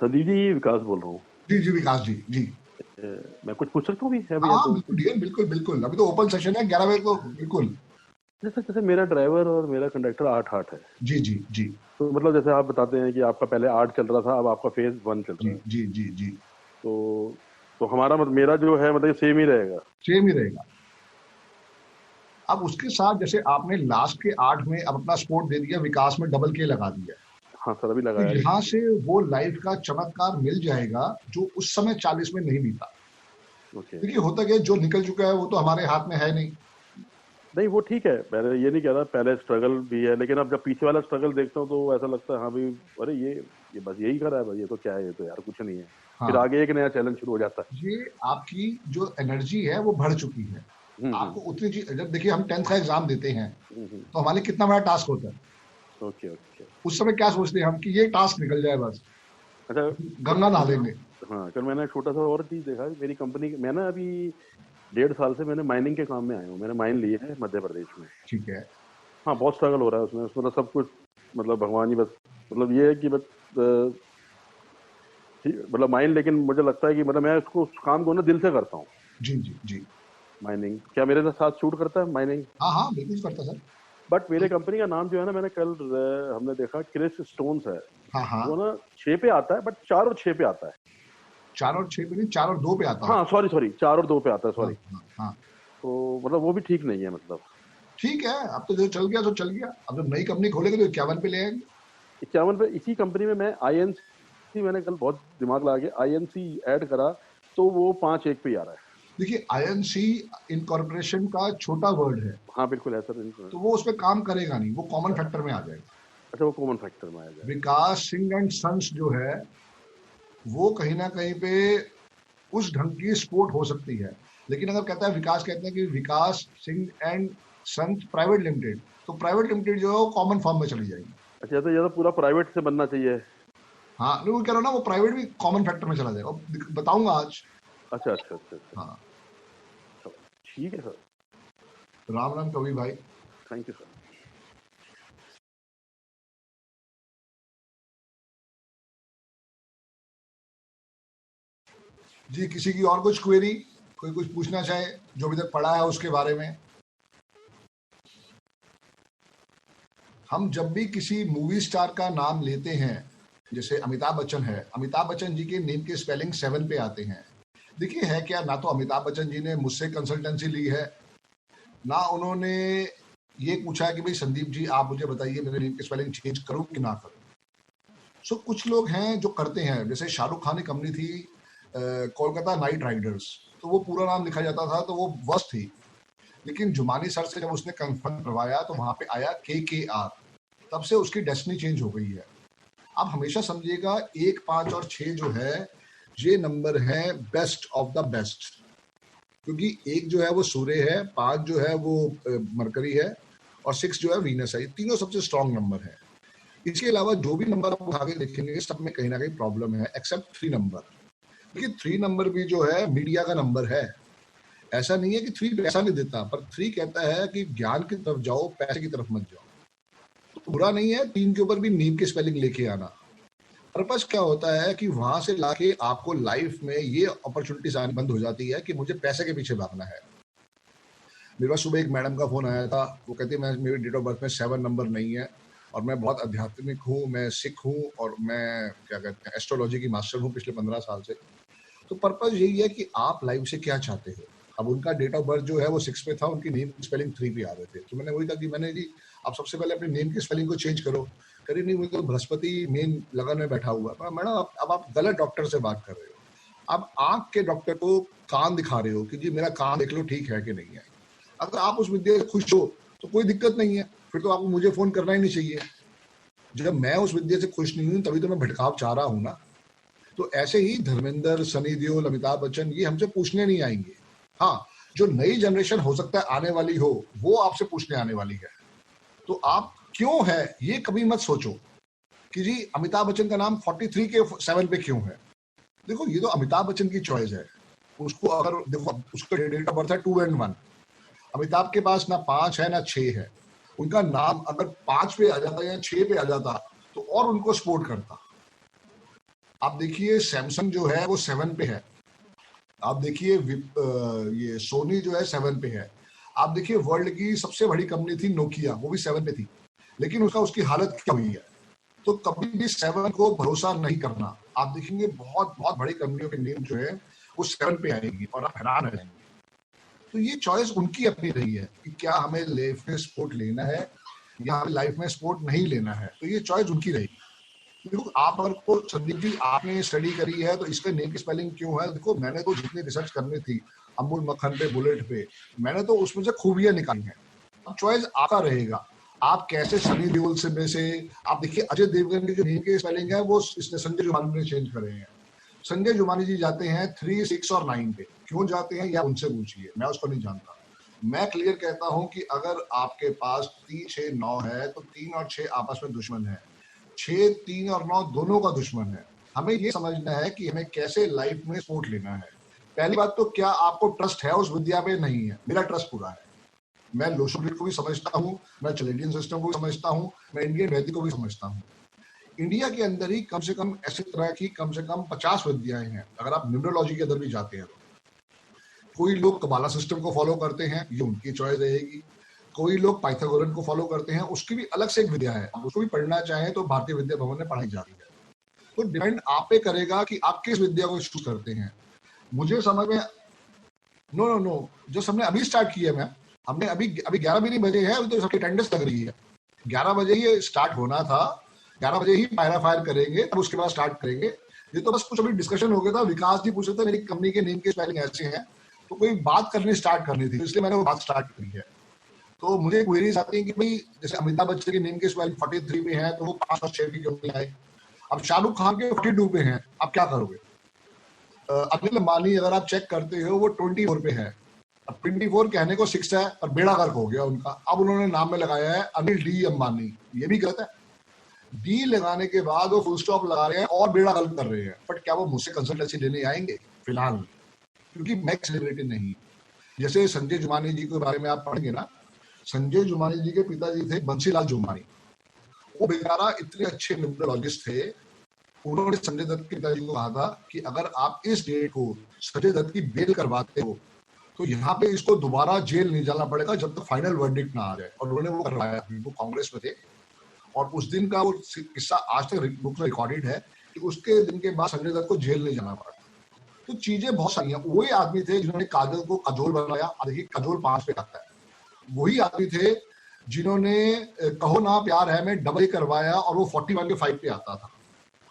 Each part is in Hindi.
संदीप जी, विकास बोल रहा हूँ। जी जी विकास जी जी। मैं कुछ पूछ सकता हूँ अभी? अभी हाँ तो बिल्कुल डियर, बिल्कुल बिल्कुल, अभी तो ओपन सेशन है 11 बजे तो बिल्कुल। जैसे जैसे मेरा ड्राइवर और मेरा कंडक्टर 8-8 है। जी जी जी तो मतलब जैसे आप बताते हैं कि आपका पहले 8 चल रहा था, अब आपका फेज 1 चल जी रहा है। जी जी जी तो हमारा मेरा जो है मतलब सेम ही रहेगा। सेम ही रहेगा। अब उसके साथ जैसे आपने लास्ट के 8 में अब अपना स्पोर्ट दे दिया, विकास में डबल के लगा दिया, हाँ सर, अभी तो लगाया यहाँ रिसेंटली। से वो लाइफ का चमत्कार मिल जाएगा जो उस समय 40 में नहीं बीता। ओके। देखिए होता क्या है, जो निकल चुका है वो तो हमारे हाथ में है नहीं। नहीं वो ठीक है, मैंने ये नहीं कह रहा, पहले स्ट्रगल भी है, लेकिन अब जब पीछे वाला स्ट्रगल देखता हूँ तो ऐसा लगता है हाँ भाई, अरे ये बस यही करा है भाई, ये तो क्या है, ये तो यार कुछ नहीं है। फिर हाँ, आगे एक नया चैलेंज शुरू हो जाता ये आपकी जो एनर्जी है वो बढ़ चुकी है। है। आपको उतनी चीज, जब देखिए हम 10th का एग्जाम देते हैं हम्म। तो हमारे लिए कितना बड़ा टास्क होता है। Okay okay. उस समय क्या सोचते हैं हम कि ये टास्क निकल जाए बस, अच्छा। गंगा नहा लेंगे। हाँ, कल मैंने छोटा सा और चीज देखा, मेरी कंपनी, मैं ना अभी 1.5 साल से मैंने माइनिंग के काम में आया हूँ, मैंने माइन ली है मध्य प्रदेश में। ठीक है। हाँ, बहुत स्ट्रगल हो रहा है उसमें, उसमें तो सब कुछ मतलब भगवान ही बस, मतलब ये है कि बस मतलब माइन, लेकिन मुझे लगता है कि मतलब मैं उसको, उस काम को ना दिल से करता हूँ। जी जी जी। माइनिंग क्या मेरे साथ शूट करता है माइनिंग? हाँ हाँ बिल्कुल करता सर। बट मेरे कंपनी का नाम जो है ना, मैंने कल हमने देखा क्रिस स्टोन्स है। हाँ वो हाँ, ना 6 पे आता है, बट 4 और 6 पे आता है। 4 और 6 पे नहीं, 4 और 2 पे आता है। हाँ सॉरी सॉरी, 4 और 2 पे आता है, हाँ सॉरी। हाँ हाँ। तो मतलब वो भी ठीक नहीं है मतलब। ठीक है, अब तो जो चल गया तो चल गया, अब जब नई कंपनी खोलेंगे तो 51 पे ले आएंगे। 51 पे इसी कंपनी में मैं आईएनसी, मैंने कल बहुत दिमाग लगा के आईएनसी ऐड करा, तो वो 5-1 पे ही आ रहा है। देखिए आईएनसी इनकॉर्पोरेशन का छोटा वर्ड है, हाँ बिल्कुल है सर। तो वो उस पर काम करेगा नहीं, वो कॉमन फैक्टर में आ जाएगा। अच्छा, वो कॉमन फैक्टर में आ जाएगा। विकास सिंह एंड सन्स जो है वो कहीं ना कहीं पे उस ढंग की स्पोर्ट हो सकती है, लेकिन अगर कहता है विकास, कहते हैं कि Vikas Singh and sons private limited, तो प्राइवेट लिमिटेड जो है वो कॉमन फॉर्म में चली जाएगी। अच्छा, तो ये तो पूरा प्राइवेट से बनना चाहिए। हाँ नहीं, वो कह रहा हूं ना, वो प्राइवेट भी कॉमन फैक्टर में चला जाएगा, बताऊंगा आज। अच्छा अच्छा अच्छा अच्छा। हाँ। तो ठीक है सर। राम राम कवि भाई। Thank you sir. जी किसी की और कुछ क्वेरी, कोई कुछ पूछना चाहे जो अभी तक पढ़ा है उसके बारे में? हम जब भी किसी मूवी स्टार का नाम लेते हैं, जैसे अमिताभ बच्चन है, अमिताभ बच्चन जी के नेम के स्पेलिंग 7 पे आते हैं। देखिए है क्या, ना तो अमिताभ बच्चन जी ने मुझसे कंसल्टेंसी ली है, ना उन्होंने ये पूछा है कि भाई संदीप जी आप मुझे बताइए मेरे नेम की स्पेलिंग चेंज करूं कि ना करूं। सो कुछ लोग हैं जो करते हैं, जैसे शाहरुख खान की कंपनी थी कोलकाता नाइट राइडर्स, तो वो पूरा नाम लिखा जाता था तो वो बस थी, लेकिन जुमानी सर से जब उसने कंफर्म करवाया तो वहां पे आया KKR, तब से उसकी डेस्टिनी चेंज हो गई है। आप हमेशा समझिएगा 1, 5 और 6 जो है ये नंबर है बेस्ट ऑफ द बेस्ट, क्योंकि 1 जो है वो सूर्य है, 5 जो है वो मरकरी है, और 6 जो है वीनस है। तीनों सबसे स्ट्रॉन्ग नंबर है। इसके अलावा जो भी नंबर आप उठा के देखेंगे सब में कहीं ना कहीं प्रॉब्लम है, एक्सेप्ट 3 नंबर। देखिए 3 नंबर भी जो है मीडिया का नंबर है। ऐसा नहीं है कि 3 पैसा नहीं देता, पर 3 कहता है कि ज्ञान की तरफ जाओ, पैसे की तरफ मत जाओ। तो बुरा नहीं है 3 के ऊपर भी नेम की स्पेलिंग लेके आना। पर्पस क्या होता है कि वहां से लाके आपको लाइफ में ये अपॉर्चुनिटीज आनी बंद हो जाती है कि मुझे पैसे के पीछे भागना है। मेरे पास सुबह एक मैडम का फोन आया था, वो कहती है मैं, मेरी डेट ऑफ बर्थ में 7 नंबर नहीं है, और मैं बहुत आध्यात्मिक हूँ, मैं सिख हूँ, और मैं क्या कहते हैं एस्ट्रोलॉजी की मास्टर हूँ पिछले 15 साल से। तो पर्पस यही है कि आप लाइफ से क्या चाहते हो। अब उनका डेट ऑफ बर्थ जो है वो 6 पे था, उनकी नेम की स्पेलिंग 3 पे आ रहे थे, तो मैंने वही कहा कि मैंने जी आप सबसे पहले अपने नेम की स्पेलिंग को चेंज करो। करी नहीं, मुझे तो बृहस्पति मेन लगन में बैठा हुआ है। मैडम अब आप गलत डॉक्टर से बात कर रहे हो। अब आंख के डॉक्टर को कान दिखा रहे हो कि जी मेरा कान देख लो ठीक है कि नहीं है। अगर आप उस विद्या से खुश हो तो कोई दिक्कत नहीं है, फिर तो आपको मुझे फोन करना ही नहीं चाहिए। जब मैं उस विद्या से खुश नहीं हूं तभी तो मैं भटकाव चाह रहा हूं ना। तो ऐसे ही धर्मेंद्र, सनी देओल, अमिताभ बच्चन ये हमसे पूछने नहीं आएंगे। हाँ, जो नई जनरेशन हो सकता है आने वाली हो वो आपसे पूछने आने वाली है। तो आप क्यों है ये कभी मत सोचो कि जी अमिताभ बच्चन का नाम 43 के 7 पे क्यों है। देखो ये तो अमिताभ बच्चन की चॉइस है। उसको अगर देखो उसका डेट ऑफ बर्थ है 2 and 1, अमिताभ के पास ना 5 है ना 6 है। उनका नाम अगर 5 पे आ जाता या 6 पे आ जाता तो और उनको सपोर्ट करता। आप देखिए सैमसंग जो है वो 7 पे है, आप देखिए ये सोनी जो है 7 पे है, आप देखिए वर्ल्ड की सबसे बड़ी कंपनी थी नोकिया, वो भी 7 पे थी, लेकिन उसकी हालत क्या हुई है। तो कभी भी 7 को भरोसा नहीं करना। आप देखेंगे बहुत बहुत बड़ी कंपनियों के नेम जो है वो 7 पे आएगी और आप हैरान रह जाएंगे। तो ये चॉइस उनकी अपनी रही है कि क्या हमें लाइफ में स्पोर्ट लेना है या हमें लाइफ में स्पोर्ट नहीं लेना है, तो ये चॉइस उनकी रहेगी। देखो आप अगर को संदीप जी आपने स्टडी करी है तो इसके नेम की स्पेलिंग क्यों है, देखो मैंने तो जितनी रिसर्च करनी थी अमूल मक्खन पे, बुलेट पे, मैंने तो उसमें से खूबियां निकाली हैं। अब चॉइस आपका रहेगा, आप कैसे सनी देओल से में से, आप देखिए अजय देवगन के जो नेम के स्पेलिंग है वो इसने संजय जुमानी ने चेंज करे हैं। संजय जुमानी जी जाते हैं 3, 6 और 9 पे, क्यों जाते हैं या उनसे पूछिए, मैं उसको नहीं जानता। मैं क्लियर कहता हूं कि अगर आपके पास 3, 6, 9 है तो 3 और 6 आपस में दुश्मन है, 6, 3 और 9 दोनों का दुश्मन है। हमें ये समझना है कि हमें कैसे लाइफ में स्पोर्ट लेना है। पहली बात तो क्या आपको ट्रस्ट है उस विद्या पे, नहीं है, मेरा ट्रस्ट पूरा है। मैं लोशोग्रिड को भी समझता हूँ, मैं चलेडियन सिस्टम को भी समझता हूँ, मैं इंडियन वैदिक को भी समझता हूँ। इंडिया के अंदर ही कम से कम ऐसे तरह की कम से कम 50 विद्याएं हैं। अगर आप न्यूमरोलॉजी के अंदर भी जाते हैं तो कोई लोग कबाला सिस्टम को फॉलो करते हैं, ये उनकी चॉइस रहेगी। कोई लोग पाइथागोरन को फॉलो करते हैं, उसकी भी अलग से एक विद्या है, उसको भी पढ़ना चाहें तो भारतीय विद्या भवन में पढ़ाई जाती है। तो डिपेंड आप पे करेगा कि आप किस विद्या को चूज करते हैं। मुझे समझ में नो जो हमने अभी स्टार्ट किया है, हमने अभी 11 भी नहीं बजे है, अभी तो सबकी अटेंडेंस लग रही है। 11 बजे ही स्टार्ट होना था, 11 बजे ही पायरा फायर करेंगे, तब उसके बाद स्टार्ट करेंगे। ये तो बस कुछ अभी डिस्कशन हो गया था, विकास जी पूछ रहे थे मेरी कंपनी के नेम के स्पेलिंग ऐसे हैं, तो कोई बात करनी स्टार्ट करनी थी, इसलिए मैंने वो बात स्टार्ट करी है। तो मुझे क्वेरीज आती है कि भाई जैसे अमिताभ बच्चन के नेम के स्पेलिंग 43 पे है, तो वो 5 और 6 की क्यों नहीं आए। अब शाहरुख खान के 42 पे हैं, आप क्या करोगे। अनिल अंबानी अगर आप चेक करते हो वो 24 पे है, अब 24 कहने को 6 है और बेड़ा गर्क हो गया उनका। अब उन्होंने नाम में लगाया है अनिल डी अंबानी, ये भी गलत है। डी लगाने के बाद वो फुल स्टॉप लगा रहे हैं और बेड़ा गर्क कर रहे हैं, बट क्या वो मुझसे कंसल्टेंसी लेने आएंगे फिलहाल, क्योंकि मैं सेलिब्रिटी नहीं। जैसे संजय जुमानी जी के बारे में आप पढ़ेंगे ना, संजय जुमानी जी के पिताजी थे बंसीलाल जुमानी, वो बेचारा इतने अच्छे न्यूमरोलॉजिस्ट थे, उन्होंने संजय दत्त के पिताजी को कहा था कि अगर आप इस डेट को संजय दत्त की बेल करवाते हो तो यहाँ पे इसको दोबारा जेल नहीं जाना पड़ेगा जब तक फाइनल वर्डिक्ट ना आ जाए, और उन्होंने वो करवाया। वो कांग्रेस में थे और उस दिन का वो किस्सा आज तक बुक में रिकॉर्डेड है कि उसके दिन के बाद संजय दत्त को जेल नहीं जाना पड़ा। तो चीजें बहुत सारी हैं। वही आदमी थे जिन्होंने काजल को काजोल बनाया, देखिए काजोल 5 पे आता है। वही आदमी थे जिन्होंने कहो ना प्यार है में डबल करवाया और वो 41 के 5 पे आता था।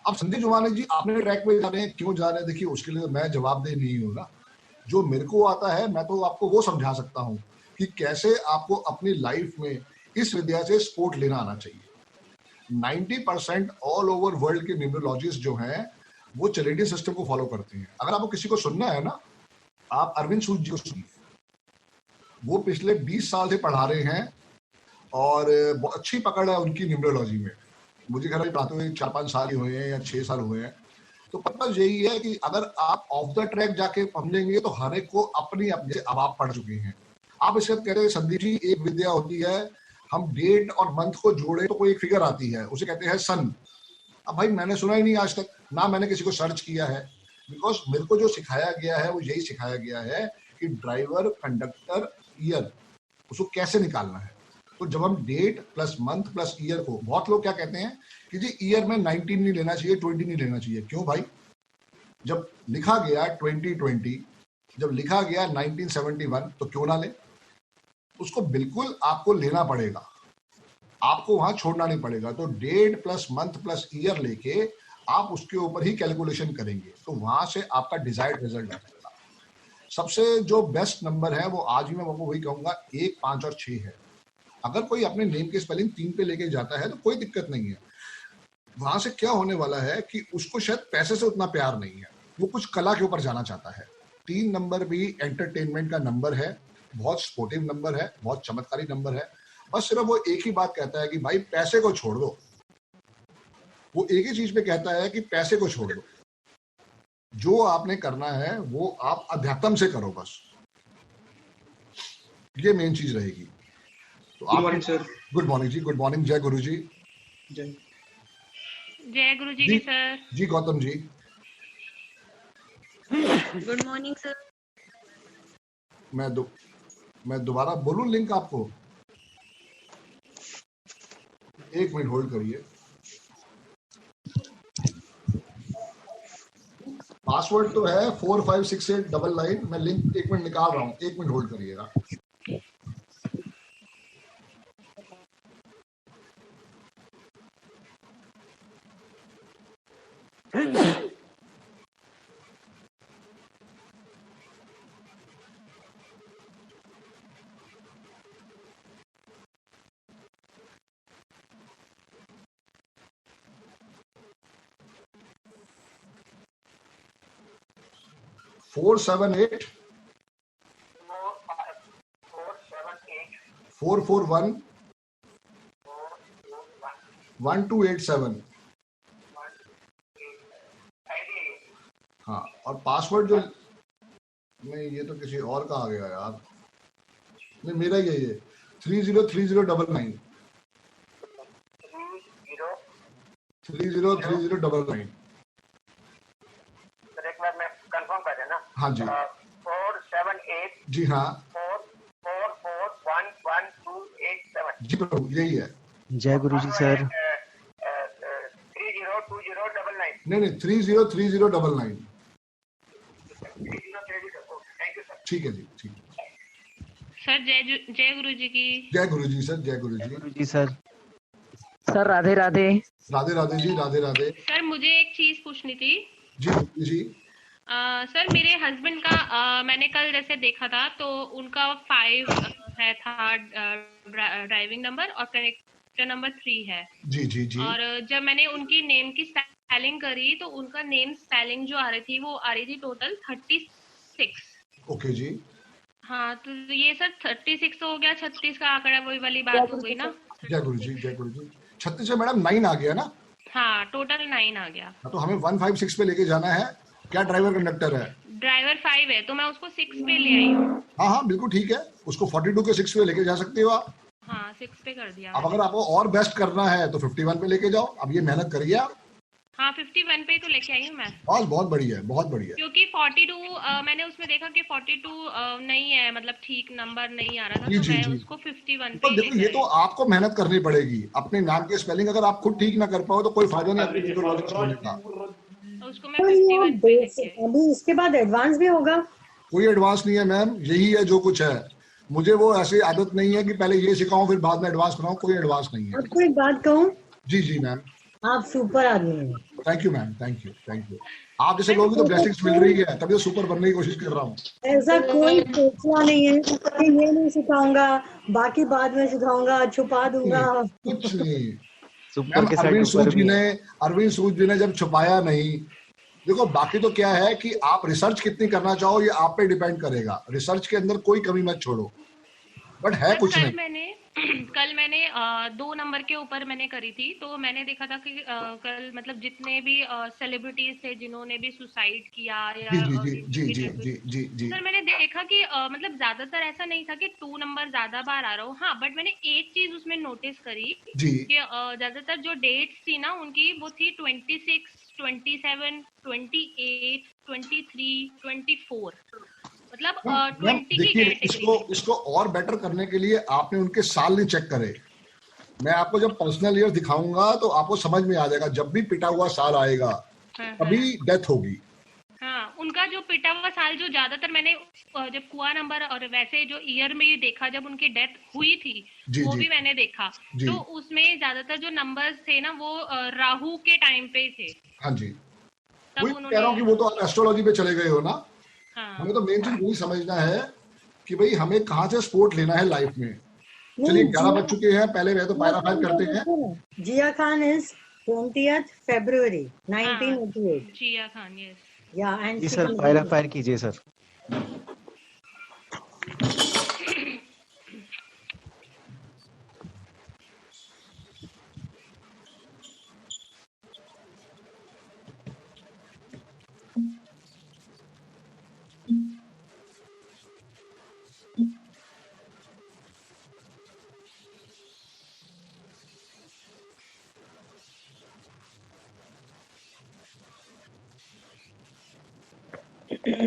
अब संजय जुमानी जी आपने ट्रैक पे जाने क्यों जाने, देखिए उसके लिए मैं जवाबदेह नहीं हूँ ना। जो मेरे को आता है मैं तो आपको वो समझा सकता हूँ कि कैसे आपको अपनी लाइफ में इस विद्या से स्पोर्ट लेना आना चाहिए। 90% ऑल ओवर वर्ल्ड के न्यूमरोलॉजिस्ट जो हैं वो चलेडियन सिस्टम को फॉलो करते हैं। अगर आपको किसी को सुनना है ना, आप अरविंद सूद जी को सुनिए, वो पिछले 20 साल से पढ़ा रहे हैं और बहुत अच्छी पकड़ है उनकी न्यूमरोलॉजी में। मुझे ख्याल है पढ़ाते हुए 4-5 साल ही हुए हैं या 6 साल हुए हैं। तो पर्पस यही है कि अगर आप ऑफ द ट्रैक जाके समझेंगे तो हर एक को अपनी अपनी, अब आप पढ़ चुके हैं, आप इसके कह रहे हैं संदीप जी एक विद्या होती है, हम डेट और मंथ को जोड़े तो कोई एक फिगर आती है, उसे कहते हैं सन। अब भाई मैंने सुना ही नहीं आज तक, ना मैंने किसी को सर्च किया है, बिकॉज मेरे को जो सिखाया गया है वो यही सिखाया गया है कि ड्राइवर, कंडक्टर, ईयर, उसको कैसे निकालना है। तो जब हम date plus month plus year को, बहुत लोग क्या कहते हैं कि जी ईयर में 19 नहीं लेना चाहिए, 20 नहीं लेना चाहिए। क्यों भाई, जब लिखा गया 2020, जब लिखा गया 1971, तो क्यों ना ले। उसको बिल्कुल आपको लेना पड़ेगा, आपको वहां छोड़ना नहीं पड़ेगा। तो date plus month plus year लेके आप उसके ऊपर ही कैलकुलेशन करेंगे, तो वहां से आपका डिजायर्ड रिजल्ट आएगा। सबसे जो बेस्ट नंबर है वो आज भी मैं आपको वही कहूंगा, 1, 5 और 6 है। अगर कोई अपने नेम की स्पेलिंग 3 पे लेके जाता है तो कोई दिक्कत नहीं है। वहां से क्या होने वाला है कि उसको शायद पैसे से उतना प्यार नहीं है, वो कुछ कला के ऊपर जाना चाहता है। 3 नंबर भी एंटरटेनमेंट का नंबर है, बहुत स्पोर्टिव नंबर है, बहुत चमत्कारी नंबर है। बस सिर्फ वो एक ही बात कहता है कि भाई पैसे को छोड़ दो, वो एक ही चीज पे कहता है कि पैसे को छोड़ दो, जो आपने करना है वो आप अध्यात्म से करो, बस ये मेन चीज रहेगी। तो good morning sir. Good morning जी, गुड मॉर्निंग, जय गुरु जी। जय जय गुरु जी की सर। जी Gautam ji, good morning sir. मैं दोबारा बोलूं लिंक आपको? 1 मिनट होल्ड करिए। पासवर्ड तो है 456899। मैं लिंक 1 मिनट निकाल रहा हूँ, 1 मिनट होल्ड करिएगा। Four seven eight 441 1287। हाँ, और पासवर्ड जो नहीं, ये तो किसी और का आ गया यार। नहीं, मेरा ही है ये 303099 303099। सर एक बार मैं कंफर्म कर देना। हाँ जी 478 जी हाँ 4441127 जी प्रभु, यही है। जय गुरु जी सर। 302099। नहीं 303099। Thank you sir. ठीक है जी, ठीक है। सर जय गुरु जी की। जय गुरु जी सर, जय गुरु जी। गुरु जी sir. Sir Radhe Radhe. Radhe Radhe ji, Radhe Radhe. Sir मुझे एक चीज पूछनी थी। जी जी सर मेरे हस्बैंड का मैंने कल जैसे देखा था तो उनका 5 है था ड्राइविंग नंबर और कनेक्टर नंबर 3 है। जी जी जी। और जब मैंने उनकी नेम की स्पेलिंग करी तो उनका नेम स्पेलिंग जो आ रही थी वो आ रही थी टोटल 36। ओके जी। हाँ तो ये सर 36 हो गया, 36 का आंकड़ा वही वाली बात हो गई ना। जय गुरु जी, जय गुरु जी। 36 से मैडम 9 आ गया ना? हाँ टोटल 9 आ गया। तो हमें 156 पे लेके जाना है। क्या ड्राइवर कंडक्टर है? ड्राइवर 5 है तो मैं उसको 6 पे ले आई हूँ। हाँ हाँ बिल्कुल ठीक है, उसको 42 के 6 पे लेके जा सकते हो आप। हाँ 6 पे कर दिया अब मैंने। अगर आपको और बेस्ट करना है तो 51 पे लेके जाओ। अब ये मेहनत करिए आप। हाँ 51 पे तो लेके आई हूँ मैं। बहुत बढ़िया है, बहुत बढ़िया। क्योंकि 42 मैंने उसमें देखा कि 42 नहीं है, मतलब ठीक नंबर नहीं आ रहा था जी तो जी मैं जी। उसको 51 तो पे देखो, लेके ये आई। तो आपको मेहनत करनी पड़ेगी। अपने नाम के स्पेलिंग अगर आप खुद ठीक ना कर पाओ तो कोई फायदा नहीं अपने यूट्यूब वाले छोड़ने का। उसको मैं 51 पे लेके आई। अभी इसके बाद एडवांस भी होगा? कोई एडवांस नहीं है मैम, यही है जो कुछ है। मुझे वो ऐसी आदत नहीं है कि पहले ये सिखाऊं फिर बाद में एडवांस कराऊं। कोई एडवांस नहीं है। आपको एक बात कहूँ, जी जी मैम। आप सुपर आदमी हैं। Thank you ma'am, thank you thank you. आप जैसे लोगों की तो ब्लेसिंग्स मिल रही है, तभी तो सुपर बनने की कोशिश कर रहा हूँ। ऐसा कोई सोचना नहीं है कि ये नहीं सिखाऊंगा, बाकी बाद में सिखाऊंगा, छुपा दूंगा। कुछ नहीं सुपर मैम। के साइड ऊपर भी है। अरविंद सूद जी ने जब छुपाया नहीं। देखो, बाकी तो क्या है कि आप रिसर्च कितनी करना चाहो ये आप पे डिपेंड करेगा। रिसर्च के अंदर कोई कमी मत छोड़ो, बट है कुछ नहीं। कल मैंने 2 नंबर के ऊपर मैंने करी थी तो मैंने देखा था कि कल मतलब जितने भी सेलिब्रिटीज थे जिन्होंने भी सुसाइड किया या जी जी जी जी जिनकी जी death हुई, जी जी जी। सर मैंने देखा कि मतलब ज्यादातर ऐसा नहीं था कि 2 नंबर ज्यादा बार आ रहा हो। हाँ बट मैंने एक चीज उसमें नोटिस करी जी कि ज्यादातर जो डेट्स थी ना उनकी वो थी 26, 27, 28, 23, 24, मतलब मैम 20 की देखिए, कैटेगरी। इसको और बेटर करने के लिए आपने उनके साल नहीं चेक करे। मैं आपको जब पर्सनल ईयर दिखाऊंगा तो आपको समझ में आ जाएगा। जब भी पिटा हुआ साल आएगा तभी डेथ होगी। हाँ उनका जो पिटा हुआ साल जो ज्यादातर मैंने जब कुआ नंबर और वैसे जो ईयर में देखा जब उनकी डेथ हुई थी जी वो जी भी मैंने देखा जी। तो उसमें ज्यादातर जो नंबर्स थे ना वो राहु के टाइम पे थे। हाँ जी, तब वही कह उन्होंने रहा हूँ कि वो तो आप एस्ट्रोलॉजी पे चले गए हो ना। हाँ हमें तो मेन चीज वही समझना है कि भाई हमें कहाँ से सपोर्ट लेना है लाइफ में। नहीं, चलिए 11 बज चुके हैं, पहले वह तो पायरा फायर करते हैं। जिया खान इज 20th February हाँ 1988. Jiya Khan yes. Yeah, and जी she सर, पायरा फायर कीजिए सर। ओम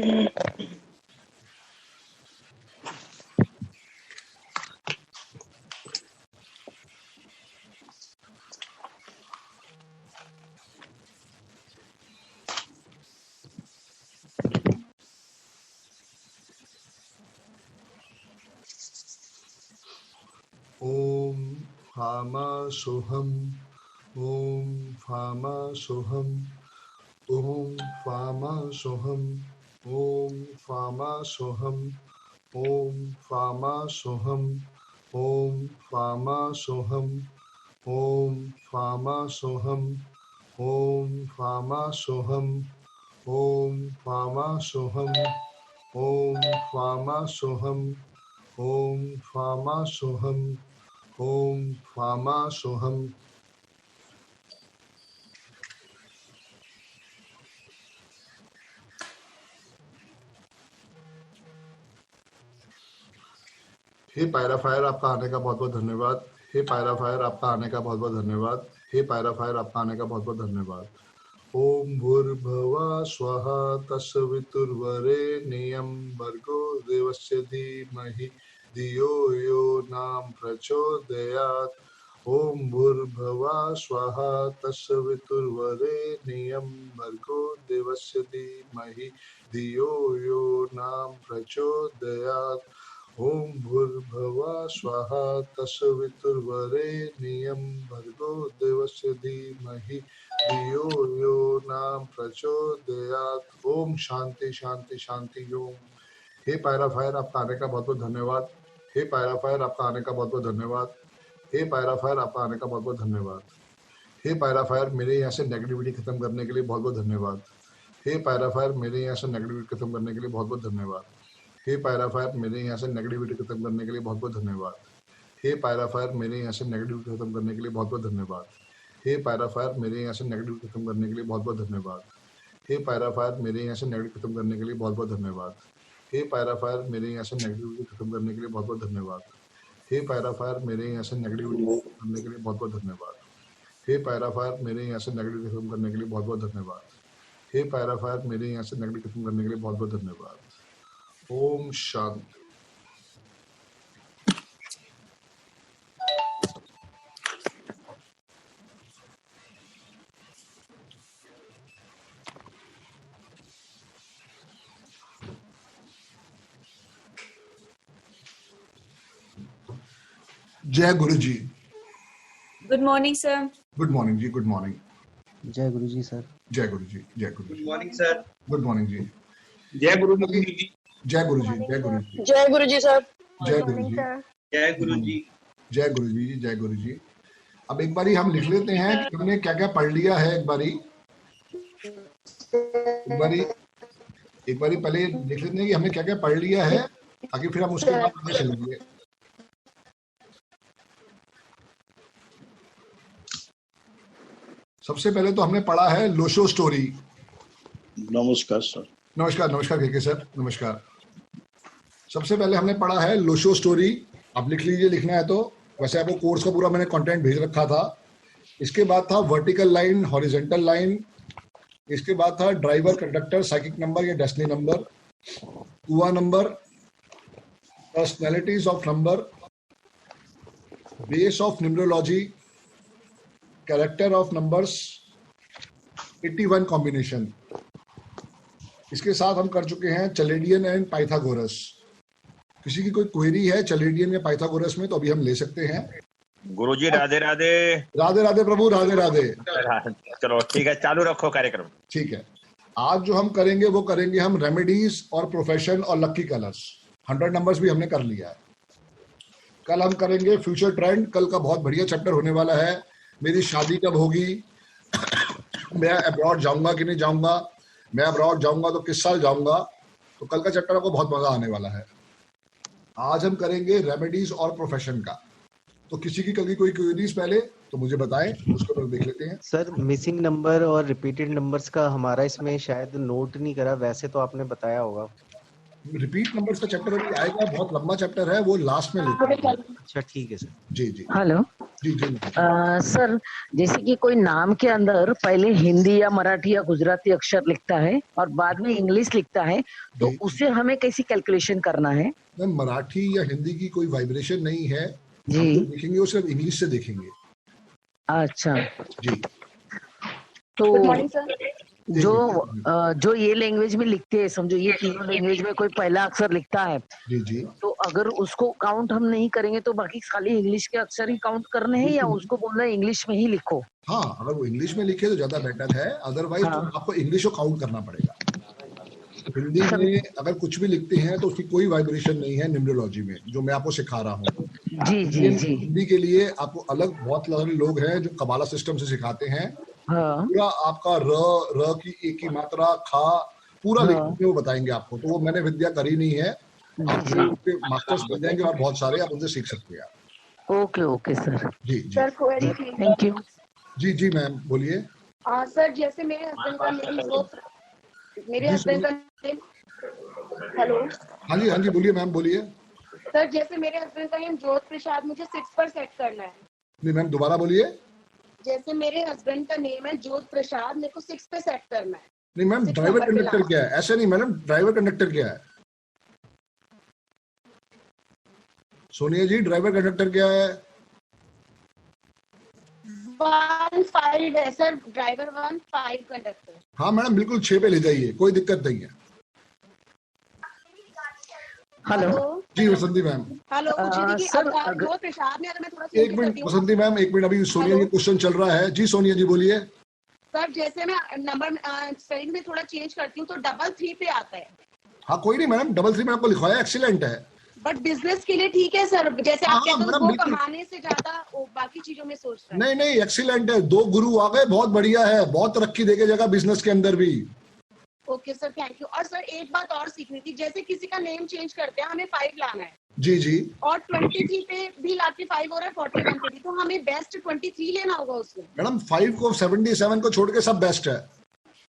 फामा सोहम, ओम फामा सोहम, ओम फामा सोहम, ओम फामा सोहम, ओम फामा सोहम, ओम फामा सोहम, ओम फामा सोहम, ओम फामा सोहम, ओम फामा सोहम, ओम फामा सोहम, ओम फामा सोहम, ओम फामा सोहम। हे पायराफायर, आपका आने का बहुत बहुत धन्यवाद। हे पायराफायर, आपका आने का बहुत बहुत धन्यवाद। हे पायराफायर, आपका आने का बहुत बहुत धन्यवाद। ओम भूर्भुवः स्वः तत्सवितुर्वरेण्यं भर्गो देवस्य धीमहि धियो यो न प्रचोदयात्। ओम भूर्भुवः स्वः तत्सवितुर्वरेण्यं भर्गो देवस्य धीमहि धियो यो न प्रचोदयात्। ओम भूर्भुवः स्वः तत्सवितुर्वरेण्यं भर्गो देवस्य धीमहि धियो यो न प्रचोदयात्। ओम शांति शांति शांति ओम। हे पायराफायर, आपका आने का बहुत बहुत धन्यवाद। हे पायराफायर, आपका आने का बहुत बहुत धन्यवाद। हे पायराफायर, आपका आने का बहुत बहुत धन्यवाद। हे पायराफायर, मेरे यहाँ से नेगेटिविटी खत्म करने के लिए बहुत बहुत धन्यवाद। हे पायराफायर, मेरे यहाँ से नेगेटिविटी खत्म करने के लिए बहुत बहुत धन्यवाद। हे पायराफायर, मेरे यहाँ से नेगेटिविटी खत्म करने के लिए बहुत बहुत धन्यवाद। हे पायराफायर, मेरे यहाँ से नेगेटिविटी खत्म करने के लिए बहुत बहुत धन्यवाद। हे पायराफायर, मेरे यहाँ से नेगेटिविटी खत्म करने के लिए बहुत बहुत धन्यवाद। हे पायराफायर, मेरे यहाँ से नेगेटिव खत्म करने के लिए बहुत बहुत धन्यवाद। हे पायराफायर, मेरे यहाँ से नेगेटिविटी खत्म करने के लिए बहुत बहुत धन्यवाद। हे पायराफायर, मेरे यहाँ से नेगेटिविटी खत्म करने के लिए बहुत बहुत धन्यवाद। हे पायराफायर, मेरे यहाँ से नेगेटिविटी खत्म करने के लिए बहुत बहुत धन्यवाद। हे पायराफायर, मेरे यहाँ से नेगेटिव खत्म करने के लिए बहुत बहुत धन्यवाद। ओम शांति। जय गुरु जी। Good morning sir. Good morning जी, गुड मॉर्निंग। जय गुरु जी सर। जय गुरु जी, जय गुरु जी। Good morning sir. Good morning जी। जय गुरु जी। जय गुरु जी, जय गुरु जी। जय गुरु जी सर। जय गुरु जी। जय गुरु जी। जय गुरु जी, जय गुरु जी। अब एक बारी हम लिख लेते हैं कि हमने क्या क्या पढ़ लिया है। एक बारी पहले लिख लेते हैं कि हमने क्या क्या पढ़ लिया है, ताकि फिर हम उसके बाद आगे चलेंगे। सबसे पहले तो हमने पढ़ा है लोशो स्टोरी। नमस्कार सर। नमस्कार नमस्कार के सर, नमस्कार। सबसे पहले हमने पढ़ा है लोशो स्टोरी। आप लिख लीजिए, लिखना है तो। वैसे आपको कोर्स का पूरा मैंने कंटेंट भेज रखा था। इसके बाद था वर्टिकल लाइन, हॉरिजॉन्टल लाइन। इसके बाद था ड्राइवर, कंडक्टर, साइकिक नंबर या डेस्टिनी नंबर, कुआ number, personalities of number, base of numerology, character of numbers, 81 combination. इसके साथ हम कर चुके हैं चलेडियन एंड पाइथागोरस। किसी की कोई क्वेरी है चलेडियन या पाइथागोरस में तो अभी हम ले सकते हैं। गुरुजी राधे राधे। राधे राधे प्रभु, राधे राधे। चलो ठीक है, चालू रखो कार्यक्रम। ठीक है, आज जो हम करेंगे वो करेंगे हम रेमेडीज और प्रोफेशन और लकी कलर्स। 100 नंबर्स भी हमने कर लिया है। कल हम करेंगे फ्यूचर ट्रेंड। कल का बहुत बढ़िया चैप्टर होने वाला है। मेरी शादी कब होगी, मैं अब्रॉड जाऊंगा कि नहीं जाऊंगा, मैं अब्रॉड जाऊंगा तो किस साल जाऊंगा। तो कल का चैप्टर आपको बहुत मजा आने वाला है। आज हम करेंगे रेमेडीज और प्रोफेशन का। तो किसी की कल की कोई क्वेरीज पहले तो मुझे बताएं, उसको हम देख लेते हैं। सर मिसिंग नंबर और रिपीटेड नंबर्स का हमारा इसमें शायद नोट नहीं करा, वैसे तो आपने बताया होगा। रिपीट नंबर्स का चैप्टर अभी आएगा, बहुत लंबा चैप्टर है, वो लास्ट में लेते हैं। अच्छा ठीक है सर। जी जी। हेलो जी जी सर, जैसे कि कोई नाम के अंदर पहले हिंदी या मराठी या गुजराती अक्षर लिखता है और बाद में इंग्लिश लिखता है, तो जी। उसे हमें कैसी कैलकुलेशन करना है? मैम मराठी या हिंदी की कोई वाइब्रेशन नहीं है, जी। हम जो देखेंगे वो सिर्फ इंग्लिश से देखेंगे। अच्छा, जी। तो गुड मॉर्निंग सर। जो ये लैंग्वेज में लिखते हैं, समझो ये तीनों लैंग्वेज में कोई पहला अक्षर लिखता है, जी जी। तो अगर उसको काउंट हम नहीं करेंगे तो बाकी खाली इंग्लिश के अक्षर ही काउंट करने हैं या उसको बोलना है इंग्लिश में ही लिखो? हाँ, अगर वो इंग्लिश में लिखे तो ज्यादा बेटर है, अदरवाइज हाँ। तो आपको इंग्लिश को काउंट करना पड़ेगा। हिंदी में अगर कुछ भी लिखते हैं तो उसकी कोई वाइब्रेशन नहीं है न्यूमरोलॉजी में, जो मैं आपको सिखा रहा हूँ। जी जी जी। हिंदी के लिए आपको अलग बहुत सारे लोग हैं जो कबाला सिस्टम से सिखाते हैं। हाँ। पूरा आपका र की एक ही मात्रा, खा पूरा लिखने में वो बताएंगे आपको। तो वो मैंने विद्या करी नहीं है, आपके मास्टर्स मिल जाएंगे और बहुत सारे, आप उनसे सीख सकते हैं। Okay okay sir. जी जी। सर क्वेरी थी। Thank you. जी जी मैम बोलिए। सर जैसे मेरे हस्बैंड का नेम मेरे जी, हस्बैंड का नेम, हेलो हाँ जी बोलिए मैम बोलिए। सर, जैसे मेरे हस्बैंड का नेम ज्योत प्रसाद, मुझे 6 पर सेट करना है। नहीं मैम दोबारा बोलिए। जैसे मेरे हस्बैंड का नेम है ज्योत प्रसाद, मेरे को 6 पे सेट करना है। नहीं मैम, ड्राइवर कंडक्टर क्या है? ऐसे नहीं मैडम, ड्राइवर कंडक्टर क्या है? सोनिया जी ड्राइवर कंडक्टर क्या है? 1-5 है सर, ड्राइवर 1-5 कंडक्टर। हाँ मैडम बिल्कुल 6 पे ले जाइए, कोई दिक्कत नहीं है। हेलो जी वसंती मैम। हेलो जी, सर, ज्योत प्रसाद में अगर मैं थोड़ा एक मिनट वसंती मैम, एक मिनट, अभी सोनिया जी क्वेश्चन चल रहा है। जी सोनिया जी बोलिए। सर, जैसे मैं नंबर स्पेलिंग में थोड़ा चेंज करती हूँ तो 3 पे आता है। हाँ कोई नहीं मैडम, 3 में आपको लिखवाया, एक्सीलेंट है। बट बिजनेस के लिए ठीक है सर, जैसे आप कहते हो वो बिल्कुल। कमाने से ज्यादा बाकी चीजों में सोच रहे हैं। नहीं नहीं एक्सीलेंट है, 2 गुरु आ गए, बहुत बढ़िया है, बहुत तरक्की देके जाएगा बिजनेस के अंदर भी। Okay sir, thank you. और सर एक बात और सीखनी थी, जैसे किसी का नेम चेंज करते हैं, हमें 5 लाना है जी जी। और 23 पे भी लाके 5 हो रहा है, 41 पे भी, तो हमें बेस्ट 23 लेना होगा उसमें। मैडम 5 को 77 को छोड़ के सब बेस्ट है।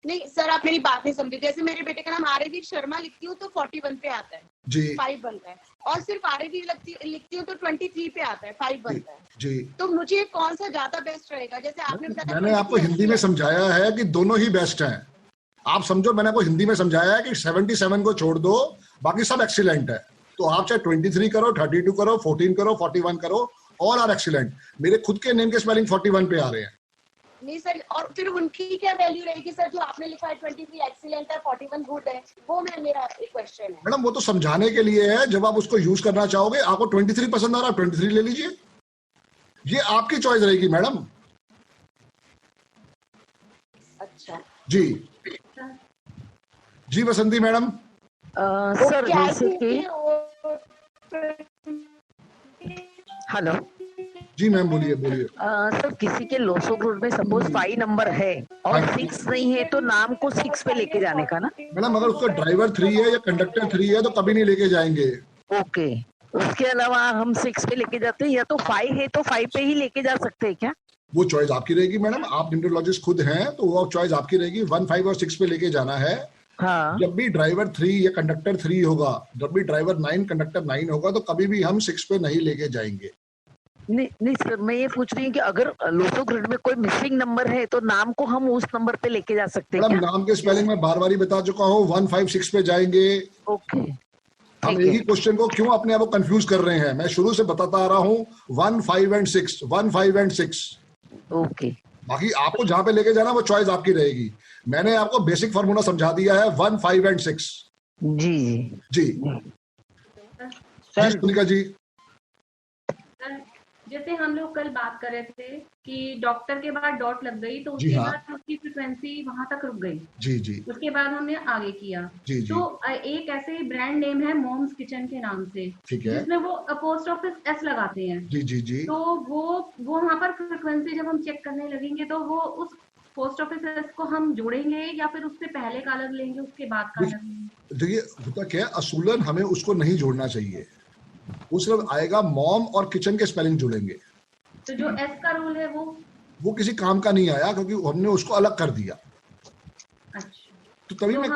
नहीं सर, आप मेरी बात नहीं समझे। जैसे मेरे बेटे का नाम आर्यवीर शर्मा लिखती हूँ तो 41 पे आता है जी 5 बनता है, और सिर्फ आर्यवीर लिखती हूँ तो 23 पे आता है 5 बनता है। जी। तो मुझे कौन सा ज्यादा बेस्ट रहेगा? जैसे आपने बताया, मैंने आपको हिंदी में समझाया है कि दोनों ही बेस्ट हैं। आप समझो, मैंने आपको हिंदी में समझाया है कि 77 को छोड़ दो, बाकी सब एक्सीलेंट है। तो आप चाहे 23 करो, 32 करो, 14 करो, 41 करो, ऑल आर एक्सीलेंट। मेरे खुद के नेम के स्पेलिंग 41 पे आ रहे हैं। नहीं सर, और फिर उनकी क्या वैल्यू रहेगी सर? जो आपने लिखा है 23 एक्सीलेंट है, 41 गुड है, वो मेरा एक क्वेश्चन है। मैडम वो तो समझाने के लिए है, जब आप उसको यूज करना चाहोगे, आपको 23 पसंद आ रहा है, 23 ले लीजिए, ये आपकी चॉइस रहेगी मैडम। अच्छा जी जी वसंती मैडम। सर जैसे कि हेलो जी मैम बोलिए बोलिए। सर, किसी के लोसो ग्रुप में सपोज 5 नंबर है और 6 नहीं है, तो नाम को 6 पे लेके जाने का ना? मैडम अगर उसका ड्राइवर 3 है या कंडक्टर 3 है तो कभी नहीं लेके जाएंगे। ओके, उसके अलावा हम 6 पे लेके जाते हैं, या तो 5 है तो 5 पे ही लेके जा सकते हैं क्या? वो चॉइस आपकी रहेगी मैडम, आप न्यूमरोलॉजिस्ट खुद हैं तो वो चॉइस आपकी रहेगी। 1, 5 और 6 पे लेके जाना है। हाँ। जब भी ड्राइवर 3 या कंडक्टर 3 होगा, जब भी ड्राइवर 9 कंडक्टर 9 होगा, तो कभी भी हम 6 पे नहीं लेके जाएंगे। नहीं सर, मैं ये पूछ रही हूँ कि अगर लोसो ग्रिड में कोई मिसिंग नंबर है तो नाम को हम उस नंबर पे लेके जा सकते हैं मैडम क्या? नाम के स्पेलिंग में बार बार ही बता चुका हूँ, 1, 5, 6 पे जाएंगे। ओके, हम एक ही क्वेश्चन को क्यों अपने आप को कंफ्यूज कर रहे हैं? मैं शुरू से बताता आ रहा हूँ 1, 5 एंड 6, 1, 5 एंड 6। ओके, बाकी आपको जहां पे लेके जाना वो चॉइस आपकी रहेगी। मैंने आपको बेसिक फार्मूला समझा दिया है, 1, 5 एंड 6। जी जी सर सुनिका जी। जैसे हम लोग कल बात कर रहे थे कि डॉक्टर के बाद डॉट लग गई, तो जी उसके हाँ। बाद उसकी फ्रिक्वेंसी वहां तक रुक गई। जी जी उसके बाद हमने आगे किया। जी जी। तो एक ऐसे ब्रांड नेम है मॉम्स किचन के नाम से, ठीक है। जिसमें वो पोस्ट ऑफिस एस लगाते हैं। जी जी जी। तो वो वहां पर फ्रिक्वेंसी जब हम चेक करने लगेंगे तो वो उस पोस्ट ऑफिस एस को हम जोड़ेंगे या फिर उससे पहले का अलग लेंगे, उसके बाद का अलग लेंगे? देखिए होता क्या है, असूलन हमें उसको नहीं जोड़ना चाहिए। वो सिर्फ आएगा मॉम और किचन के स्पेलिंग जुड़ेंगे। तो जो एस का रूल है वो किसी काम का नहीं आया, क्योंकि हमने उसको अलग कर दिया। तो तभी मैं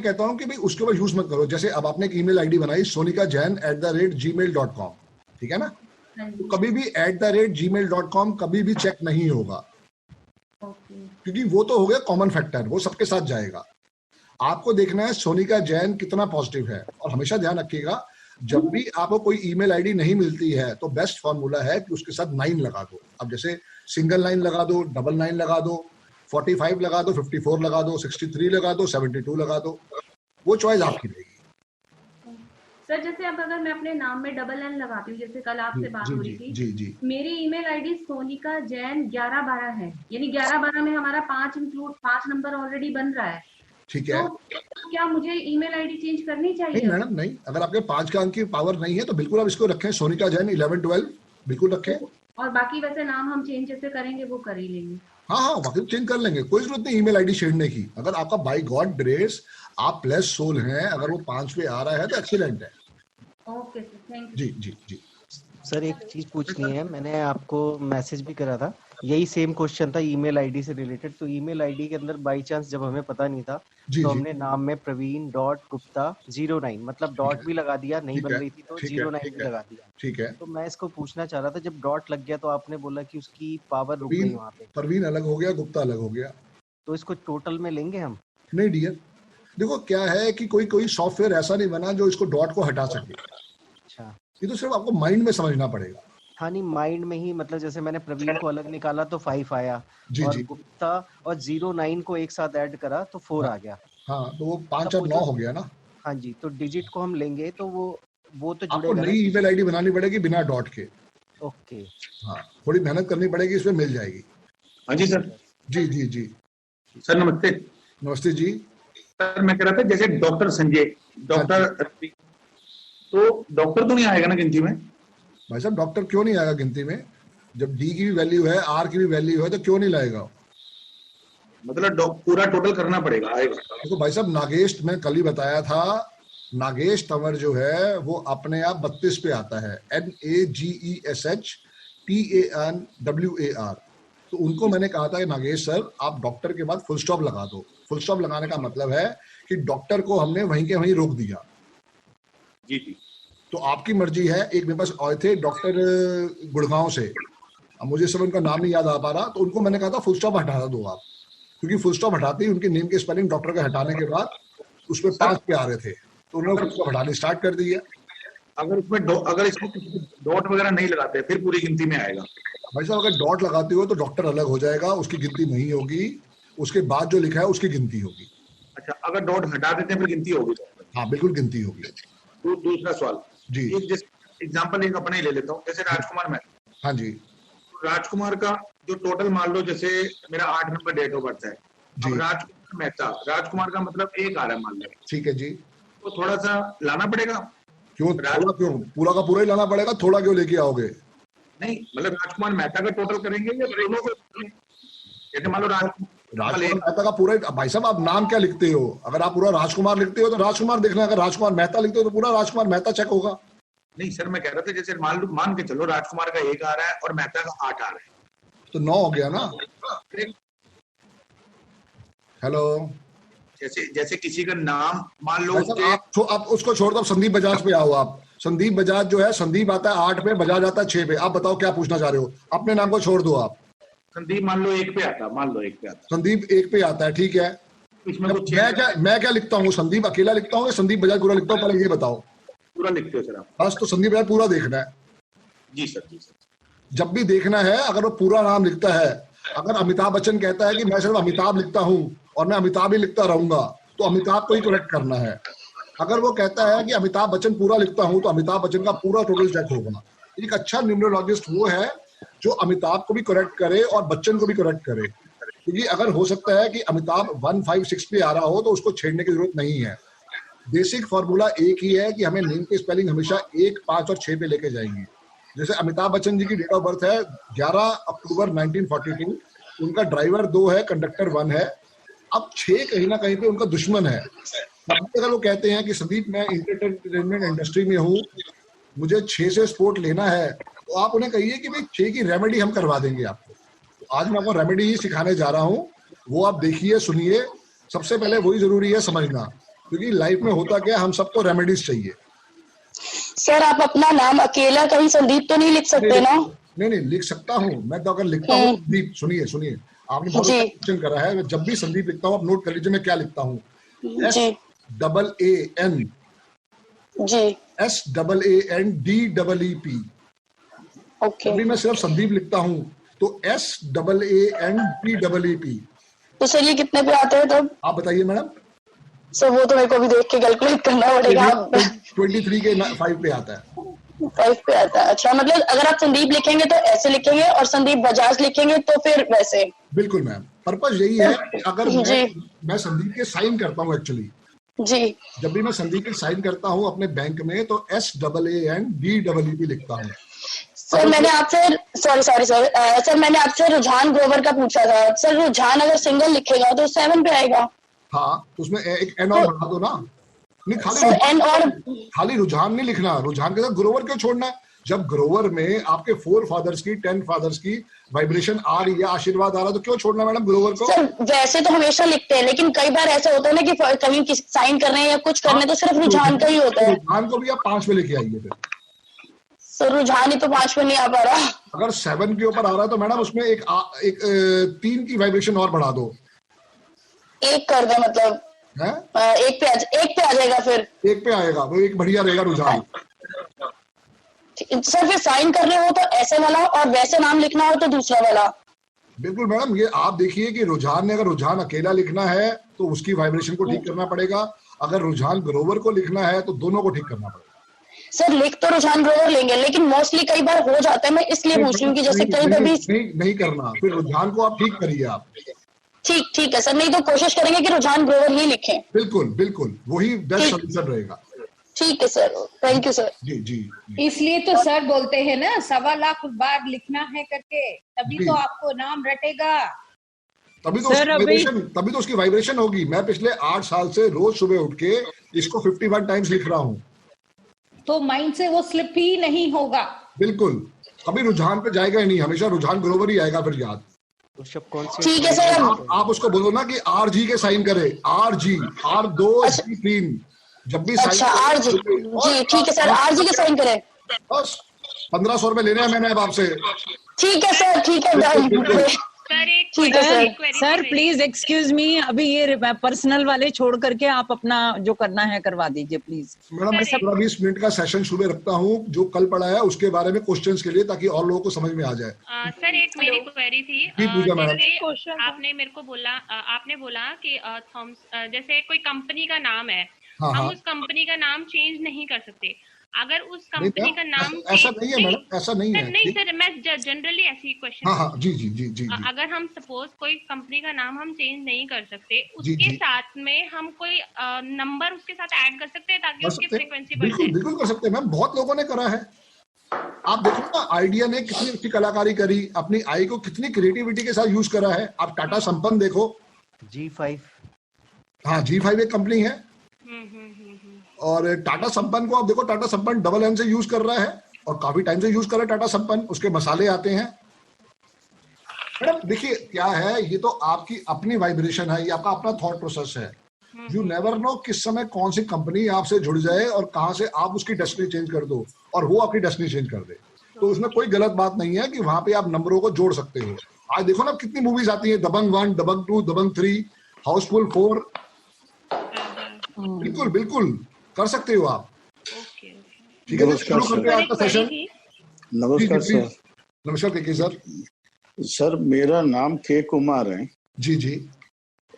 कहता हूँ कि भाई उसके ऊपर यूज मत करो। जैसे अब आपने एक ईमेल आईडी बनाई, sonika jain@gmail.com, ठीक है ना? तो कभी भी @gmail.com कभी भी चेक नहीं होगा, क्योंकि वो तो हो गया कॉमन फैक्टर, वो सबके साथ जाएगा। आपको देखना है सोनिका जैन कितना पॉजिटिव है। और हमेशा ध्यान रखिएगा, जब भी आपको कोई ईमेल आईडी नहीं मिलती है तो बेस्ट फॉर्मूला है कि उसके साथ 9 लगा दो। अब जैसे सिंगल 9 लगा दो, डबल 9 लगा दो, 45 लगा दो, 54 लगा दो, 63 लगा दो, 72 लगा दो, वो चॉइस आपकी रहेगी। सर जैसे अब अगर मैं अपने नाम में डबल एन लगाती हूँ, जैसे कल आपसे बात हो रही थी, जी मेरी ईमेल आईडी सोनिका जैन 1112 है, यानी 1112 में हमारा 5 नंबर ऑलरेडी बन रहा है, ठीक है। तो क्या मुझे ईमेल आईडी चेंज करनी चाहिए? नहीं मैडम नहीं, अगर आपके 5 का अंक की पावर नहीं है तो बिल्कुल आप इसको रखें, सोनिका जैन 1112 बिल्कुल रखें। और बाकी वैसे नाम हम चेंज जैसे करेंगे वो कर ही लेंगे। हाँ बाकी चेंज कर लेंगे, कोई जरूरत नहीं ईमेल आईडी छेड़ने की। अगर आपका बाय गॉड ग्रेस आप प्लस सोल हैं, अगर वो 5 पे आ रहा है तो एक्सीलेंट है। Okay sir, thank you. जी सर एक चीज पूछनी है, मैंने आपको मैसेज भी करा था, यही सेम क्वेश्चन था ईमेल आईडी से रिलेटेड। तो ईमेल आईडी के अंदर बाय चांस जब हमें पता नहीं था तो हमने नाम में praveen.gupta09 मतलब डॉट भी लगा दिया, नहीं बन रही थी तो 09 भी लगा दिया, ठीक है। तो मैं इसको पूछना चाह रहा था, जब डॉट लग गया तो आपने बोला कि उसकी पावर रुक गई वहाँ पे, परवीन अलग हो गया, गुप्ता अलग हो गया, तो इसको टोटल में लेंगे हम? नहीं डियर, देखो क्या है कि कोई सॉफ्टवेयर ऐसा नहीं बना जो इसको डॉट को हटा सके। अच्छा, ये तो सिर्फ आपको माइंड में समझना पड़ेगा। हाँ नहीं, माइंड में ही, मतलब जैसे मैंने प्रवीण को अलग निकाला तो 5 आया, और गुप्ता और 09 को एक साथ ऐड करा तो 4 आ गया। हाँ तो वो 5 और 9 हो गया ना। हाँ जी, तो डिजिट को हम लेंगे तो वो तो जुड़ेगा। आपको नई ईमेल आईडी बनानी पड़ेगी बिना डॉट के। ओके, हाँ थोड़ी मेहनत करनी पड़ेगी, इसमें मिल जाएगी। हाँ जी सर। जी सर नमस्ते। नमस्ते जी सर, मैं कह रहा था जैसे डॉक्टर संजय, डॉक्टर, तो डॉक्टर तो नहीं आएगा ना गिनती में? भाई साहब डॉक्टर क्यों नहीं आएगा गिनती में? जब डी की भी वैल्यू है, आर की भी वैल्यू है, तो क्यों नहीं लाएगा? मतलब पूरा टोटल करना पड़ेगा, आएगा। देखो भाई साहब, नागेश मैं कल ही बताया था, नागेश तंवर जो है वो अपने आप 32 पे आता है, NAGESHTANWAR। तो उनको मैंने कहा था कि नागेश सर आप डॉक्टर के बाद फुल स्टॉप लगा दो। फुल स्टॉप लगाने का मतलब है कि डॉक्टर को हमने वहीं के वहीं रोक दिया। जी। तो आपकी मर्जी है। एक मेरे पास आए थे डॉक्टर गुड़गांव से, अब मुझे सब उनका नाम नहीं याद आ पा रहा, तो उनको मैंने कहा था फुल स्टॉप हटा दो आप, क्योंकि फुल स्टॉप हटाते ही उनके नेम के स्पेलिंग डॉक्टर के हटाने के बाद उसमें 5 पे आ रहे थे, तो उन्होंने फुल स्टॉप हटाने स्टार्ट कर दिया। अगर इसमें डॉट वगैरह नहीं लगाते फिर पूरी गिनती में आएगा? भाई साहब अगर डॉट लगाते हो तो डॉक्टर अलग हो जाएगा, उसकी गिनती नहीं होगी, उसके बाद जो लिखा है उसकी गिनती होगी। अच्छा, अगर डॉट हटा देते हैं फिर गिनती होगी? हाँ बिल्कुल गिनती होगी। तो दूसरा सवाल जी, एग्जाम्पल एक अपने ही ले लेता हूँ, जैसे राजकुमार मेहता। हाँ जी। राजकुमार का जो टोटल मान लो, जैसे मेरा 8 नंबर डेट ऑफ बर्थ है, अब राजकुमार मेहता, राजकुमार का मतलब 1 आ रहा है मान लो, ठीक है जी, तो थोड़ा सा लाना पड़ेगा? क्यों क्यों पूरा का पूरा ही लाना पड़ेगा, थोड़ा क्यों लेके आओगे? नहीं मतलब राजकुमार मेहता का टोटल करेंगे या दोनों को? जैसे मान लो राजकुमार मेहता का पूरा, भाई साहब आप नाम क्या लिखते हो? अगर आप पूरा राजकुमार लिखते हो तो राजकुमार देखना, अगर राजकुमार मेहता लिखते हो तो पूरा राजकुमार मेहता चेक होगा। नहीं सर, मैं कह रहा था जैसे मान के चलो राजकुमार का 1 आ रहा है और मेहता का 8 आ रहा है, तो 9 हो गया ना। हेलो, जैसे किसी का नाम मान लो आप उसको छोड़ दो, संदीप बजाज पे आओ। आप संदीप बजाज जो है, संदीप आता है 8 पे, बजाज आता है 6 पे। आप बताओ क्या पूछना चाह रहे हो? अपने नाम को छोड़ दो आप। संदीप मान लो 1 पे आता, संदीप 1 पे आता है, ठीक है। इसमें मैं क्या लिखता हूँ? संदीप अकेला लिखता हूँ या संदीप बजाज पूरा लिखता हूँ? पहले ये बताओ। पूरा लिखते हो सर आप? बस, तो संदीप बजाज पूरा देखना है। जी सर, जी सर। जब भी देखना है, अगर वो पूरा नाम लिखता है, अगर अमिताभ बच्चन कहता है कि मैं सिर्फ अमिताभ लिखता हूँ और मैं अमिताभ ही लिखता रहूंगा, तो अमिताभ को ही करेक्ट करना है। अगर वो कहता है कि अमिताभ बच्चन पूरा लिखता हूं, तो अमिताभ बच्चन का पूरा टोटल चेक होगा। एक अच्छा न्यूमरोलॉजिस्ट वो है जो अमिताभ को भी करेक्ट करे और बच्चन को भी करेक्ट करे, क्योंकि अगर हो सकता है कि अमिताभ 156 पे आ रहा हो तो उसको छेड़ने की जरूरत नहीं है। बेसिक फॉर्मूला एक ही है कि हमें नेम की स्पेलिंग हमेशा 1, 5 और 6 पे लेके जाएंगे। जैसे अमिताभ बच्चन जी की डेट ऑफ बर्थ है 11 अक्टूबर 1942, उनका ड्राइवर 2 है, कंडक्टर 1 है। अब 6 कहीं ना कहीं पे उनका दुश्मन है। अगर वो कहते हैं कि संदीप मैं एंटरटेनमेंट इंडस्ट्री में हूँ, मुझे 6 से स्पोर्ट लेना है, तो आप उन्हें कहिए कि भाई 6 की रेमेडी हम करवा देंगे आपको। तो आज मैं आपको रेमेडी ही सिखाने जा रहा हूँ, वो आप देखिए, सुनिए। सबसे पहले वही जरूरी है समझना, क्योंकि लाइफ में होता क्या, हम सबको रेमेडीज चाहिए। सर आप अपना नाम अकेला कहीं संदीप तो नहीं लिख सकते ना? नहीं नहीं लिख सकता हूँ मैं तो, अगर लिखता हूँ संदीप, सुनिए सुनिए, आपने बहुत अच्छा क्वेश्चन करा है। जब भी संदीप लिखता हूँ आप नोट कर लीजिए मैं क्या लिखता हूँ, SAAN जी SAANDEEP। ओके। अभी मैं सिर्फ संदीप लिखता हूँ तो SAANDEEP। तो सर ये कितने पे आते हैं तब? आप बताइए मैडम। सर वो तो मेरे को अभी देख के कैलकुलेट करना पड़ेगा। 23 के 5 पे आता है। 5 पे आता है, अच्छा। मतलब अगर आप संदीप लिखेंगे तो ऐसे लिखेंगे और संदीप बजाज लिखेंगे तो फिर वैसे? बिल्कुल मैम, पर्पस यही है कि अगर मैं संदीप के साइन करता हूँ एक्चुअली जी, जब भी मैं संदीप के साइन करता हूँ अपने बैंक में तो SAANDEEP लिखता हूँ। सर मैंने आपसे सर मैंने आपसे रुझान ग्रोवर का पूछा था। सर रुझान अगर सिंगल लिखेगा तो 7 पे आएगा। हाँ, उसमें एक एन और बढ़ा दो ना। नहीं खाली रुझान नहीं लिखना, रुझान के साथ ग्रोवर क्यों छोड़ना? जब ग्रोवर में आपके 4 फादर्स की 10 फादर्स की वाइब्रेशन आ रही है, आशीर्वाद आ रहा है, तो क्यों छोड़ना मैडम ग्रोवर को? सर वैसे तो हमेशा लिखते हैं, लेकिन कई बार ऐसा होता है ना कि कहीं साइन करने या कुछ करने तो सिर्फ रुझान का ही होता है। रुझान को भी आप 5 पे लेके आइए फिर। सर रुझान ही तो 5 पे नहीं आ पा रहा। अगर 7 के ऊपर आ रहा है तो मैडम उसमें एक 3 की वाइब्रेशन और बढ़ा दो। 1 कर दे, मतलब है? 1 पे आ जाएगा फिर। 1 पे आएगा वो एक बढ़िया रहेगा रुझान। सर फिर साइन करने हो तो ऐसे वाला और वैसे नाम लिखना हो तो दूसरा वाला। बिल्कुल मैडम, ये आप देखिए कि रुझान ने अगर रुझान अकेला लिखना है तो उसकी वाइब्रेशन को ठीक करना पड़ेगा, अगर रुझान ग्रोवर को लिखना है तो दोनों को ठीक करना पड़ेगा। सर लिख तो रुझान ग्रोवर लेंगे, लेकिन मोस्टली कई बार हो जाता है, मैं इसलिए पूछ रही हूँ कि जैसे कहीं पे भी नहीं करना, फिर रुझान को आप ठीक करिए आप। ठीक है सर, नहीं तो कोशिश करेंगे कि रुझान ग्रोवर ही लिखें। बिल्कुल बिल्कुल, वही बेस्ट सोल्यूशन रहेगा। ठीक है सर, थैंक यू सर। जी जी। इसलिए तो सर बोलते हैं ना 1.25 लाख बार लिखना है करके, तभी तो आपको नाम रटेगा, तभी तो उसकी वाइब्रेशन होगी। मैं पिछले 8 साल से रोज सुबह उठ के इसको 51 टाइम्स लिख रहा हूँ, तो माइंड से वो स्लिप ही नहीं होगा। बिल्कुल, कभी रुझान पे जाएगा ही नहीं, हमेशा रुझान ग्रोवर ही आएगा फिर याद। ठीक है सर। आप उसको बोलो ना कि RG के साइन करे, RG R2G3 जब भी साइन। अच्छा RG जी, ठीक है सर, RG के साइन करे। बस 1500 रुपए लेने हैं मैंने अब आपसे। ठीक है सर, ठीक है सर प्लीज एक्सक्यूज मी, अभी ये पर्सनल वाले छोड़ करके आप अपना जो करना है करवा दीजिए प्लीज। मैडम मैं 15-20 मिनट का सेशन सुबह रखता हूँ जो कल पढ़ा है उसके बारे में क्वेश्चंस के लिए, ताकि और लोगों को समझ में आ जाए। सर एक मेरी क्वेरी थी, आपने मेरे को बोला, आपने बोला कि जैसे कोई कंपनी का नाम है, हम उस कंपनी का नाम चेंज नहीं कर सकते। अगर उस कंपनी का नाम ऐसा नहीं है मैडम, ऐसा नहीं है। नहीं सर, मैं जनरली ऐसी क्वेश्चन। हाँ जी। अगर हम सपोज कोई कंपनी का नाम हम चेंज नहीं कर सकते, उसके साथ में हम कोई नंबर उसके साथ ऐड कर सकते हैं ताकि उसकी फ्रीक्वेंसी बढ़े। बिल्कुल कर सकते हैं मैम, बहुत लोगों ने करा है। आप देखो ना, आइडिया ने कितनी अच्छी कलाकारी करी, अपनी आई को कितनी क्रिएटिविटी के साथ यूज करा है। आप टाटा संपन्न देखो, G5। हाँ, G5 एक कंपनी है। और टाटा संपन्न को आप देखो, टाटा संपन्न डबल एन से यूज कर रहा है और काफी टाइम से यूज कर रहा है टाटा संपन्न, उसके मसाले आते हैं। मैडम देखिए क्या है, ये तो आपकी अपनी वाइब्रेशन है, ये आपका अपना थॉट प्रोसेस है। यू नेवर नो किस समय कौन सी कंपनी आपसे जुड़ जाए और कहां से आप उसकी डेस्टिनी चेंज कर दो और वो आपकी डेस्टिनी चेंज कर दे। तो उसमें कोई गलत बात नहीं है कि वहां पे आप नंबरों को जोड़ सकते हो। आज देखो ना कितनी मूवीज आती है, दबंग 1, दबंग 2, दबंग 3, हाउसफुल 4। बिल्कुल कर सकते हो आप। ठीक है, शुरू करते हैं आपका सेशन। नमस्कार सर। नमस्कार के सर। सर मेरा नाम के कुमार है। जी।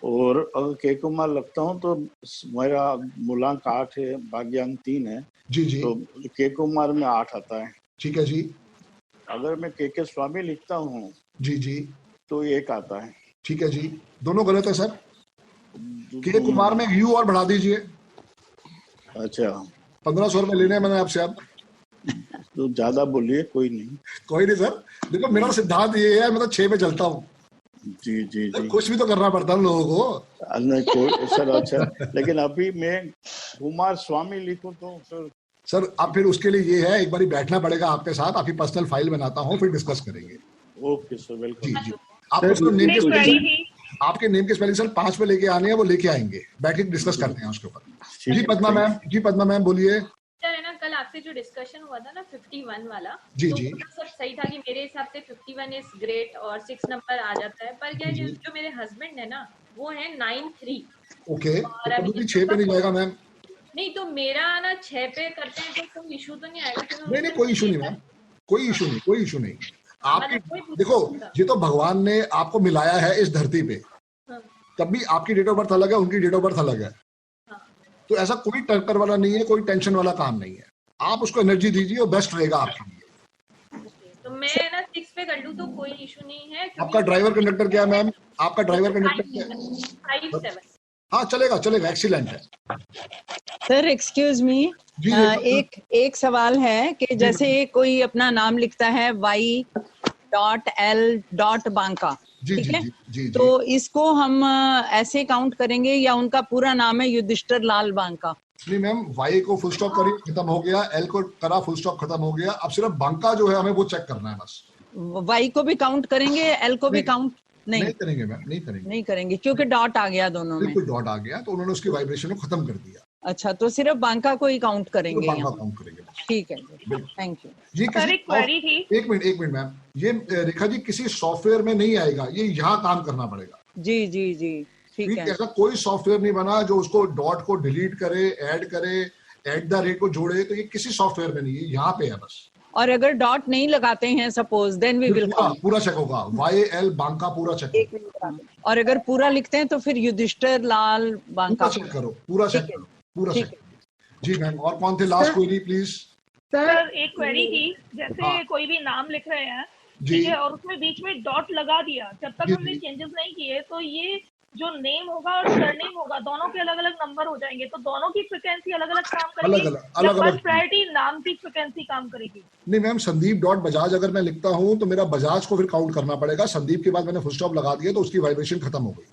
और अगर के कुमार लगता हूँ तो मेरा मूलांक 8 है, भाग्यांक 3 है। जी। तो के कुमार में 8 आता है। ठीक है जी। अगर मैं के स्वामी लिखता हूँ जी तो 1 आता है। ठीक है जी, दोनों गलत है सर। के कुमार में यू और बढ़ा दीजिए। अच्छा, 1500 रुपए लेने हैं मैंने आपसे। आप तो ज्यादा बोलिए। कोई नहीं सर, देखो मेरा सिद्धांत ये है, मैं तो 6 पे चलता हूँ। जी। कुछ भी तो करना पड़ता है लोगों को। नहीं कोई सर, अच्छा लेकिन अभी मैं कुमार स्वामी लिखूं तो सर अब फिर उसके लिए ये है, एक बार बैठना पड़ेगा आपके साथ, आपकी पर्सनल फाइल बनाता हूँ, फिर डिस्कस करेंगे। Okay sir, welcome. जी। आपके नेम के स्पेलिंग सर 5 पे लेके आने हैं, वो लेके आएंगे, बैठ के डिस्कस करते हैं उसके ऊपर। जी पद्मा मैम बोलिए। सर है ना, कल आपसे जो डिस्कशन हुआ था ना 51 वाला, जी तो जी सब सही था कि मेरे हिसाब से 51 इज ग्रेट और 6 नंबर आ जाता है, पर क्या जो मेरे हस्बैंड है ना वो है 93। ओके, और तो कभी 6 पे नहीं जाएगा मैम। नहीं तो मेरा ना 6 पे करते हैं तो कोई इशू तो नहीं आएगा? नहीं, कोई इशू नहीं मैम, कोई इशू नहीं। आपकी देखो, ये तो भगवान ने आपको मिलाया है इस धरती पे, तब भी आपकी डेट ऑफ बर्थ अलग है, उनकी डेट ऑफ बर्थ अलग है, तो ऐसा कोई टक्कर वाला नहीं है, कोई टेंशन वाला काम नहीं है। आप उसको एनर्जी दीजिए और बेस्ट रहेगा आपके लिए। तो मैं ना 6 पे कर लूं तो कोई इशू नहीं है। आपका ड्राइवर कंडक्टर क्या है मैम? आपका ड्राइवर कंडक्टर क्या है? 57। हाँ चलेगा, एक्सीलेंट है। सर एक्सक्यूज मी, एक सवाल है कि जैसे कोई अपना नाम लिखता है y.l.banka, ठीक है, तो इसको हम ऐसे काउंट करेंगे या उनका पूरा नाम है युधिष्ठिर लाल बांका? नहीं मैम, वाई को फुल स्टॉप करिए, खत्म हो गया, एल को करा फुल स्टॉप, खत्म हो गया, अब सिर्फ बांका जो है हमें वो चेक करना है बस। वाई को भी काउंट करेंगे, एल को भी काउंट नहीं करेंगे मैम, नहीं करेंगे क्योंकि डॉट आ गया दोनों में। बिल्कुल डॉट आ गया तो उन्होंने उसकी वाइब्रेशन को खत्म कर दिया। अच्छा, तो सिर्फ बांका को ही काउंट करेंगे? बांका काउंट करेंगे, ठीक है, थैंक यू। ये एक मिनट मैम, ये रेखा जी किसी सॉफ्टवेयर में नहीं आएगा, ये यहाँ काम करना पड़ेगा। जी जी जी, ठीक है। ऐसा कोई सॉफ्टवेयर नहीं बना जो उसको डॉट को डिलीट करे, ऐड करे, @ को जोड़े, तो ये किसी सॉफ्टवेयर में नहीं है, यहाँ पे है बस। और अगर डॉट नहीं लगाते हैं सपोज, देन वी विल पूरा चेक होगा, YL बांका पूरा चेक होगा। और अगर पूरा लिखते हैं तो फिर युधिष्ठिर लाल बांका चेक करो, पूरा चेक करो, पूरा चेक। जी मैम, और कौन थे लास्ट क्वेरी प्लीज? सर एक क्वेरी थी, जैसे कोई भी नाम लिख रहे हैं, ठीक है, और उसमें बीच में डॉट लगा दिया, जब तक हमने चेंजेस नहीं किए तो ये जो नेम होगा और सरनेम होगा दोनों के अलग अलग नंबर हो जाएंगे, तो दोनों की फ्रिक्वेंसी अलग अलग काम करेगी, अलग प्रायोरिटी नाम की फ्रिक्वेंसी काम करेगी? नहीं मैम, संदीप डॉट बजाज अगर मैं लिखता हूँ तो मेरा बजाज को फिर काउंट करना पड़ेगा, संदीप के बाद मैंने फुल स्टॉप लगा दिया तो उसकी वाइब्रेशन खत्म हो गई।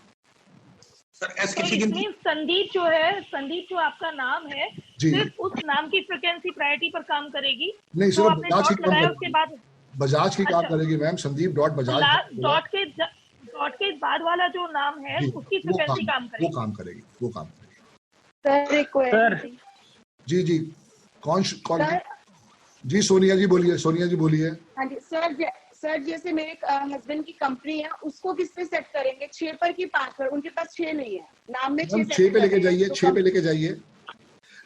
संदीप जो है, संदीप जो आपका नाम है, सिर्फ उस नाम की फ्रिक्वेंसी प्रायोरिटी पर काम करेगी? नहीं, सिर्फ बजाज की काम उसके बाद बजाज की काम करेगी ma'am, Sandeep dot Bajaj dot के बाद वाला जो नाम है उसकी फ्रिक्वेंसी काम करेगी, वो काम करेगी। सर जी जी, कौन जी? सोनिया जी बोलिए। हाँ जी सर, जैसे मेरे हस्बैंड की कंपनी है, उसको किस पे सेट करेंगे, 6 पर कि 5 पर? उनके पास 6 नहीं है, नाम में 6 पे लेके जाइए, 6 पे लेके जाइए।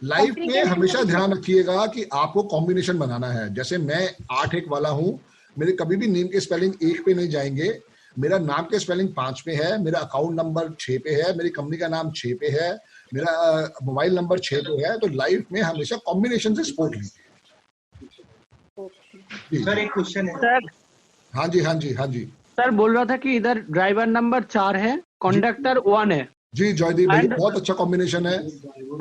लाइफ में हमेशा ध्यान रखिएगा कि आपको कॉम्बिनेशन बनाना है। जैसे मैं 8-1 वाला हूँ, मेरे कभी भी नेम के स्पेलिंग 1 पे नहीं जाएंगे, मेरा नाम के स्पेलिंग 5 पे है, मेरा अकाउंट नंबर 6 पे है, मेरी कंपनी का नाम 6 पे है, मेरा मोबाइल नंबर 6 पे है, तो लाइफ में हमेशा कॉम्बिनेशन से सपोर्ट लीजिए। सर एक क्वेश्चन है सर। हाँ जी सर, बोल रहा था कि इधर ड्राइवर नंबर 4 है, कंडक्टर 1 है। जी जयदीप भाई, बहुत अच्छा कॉम्बिनेशन है।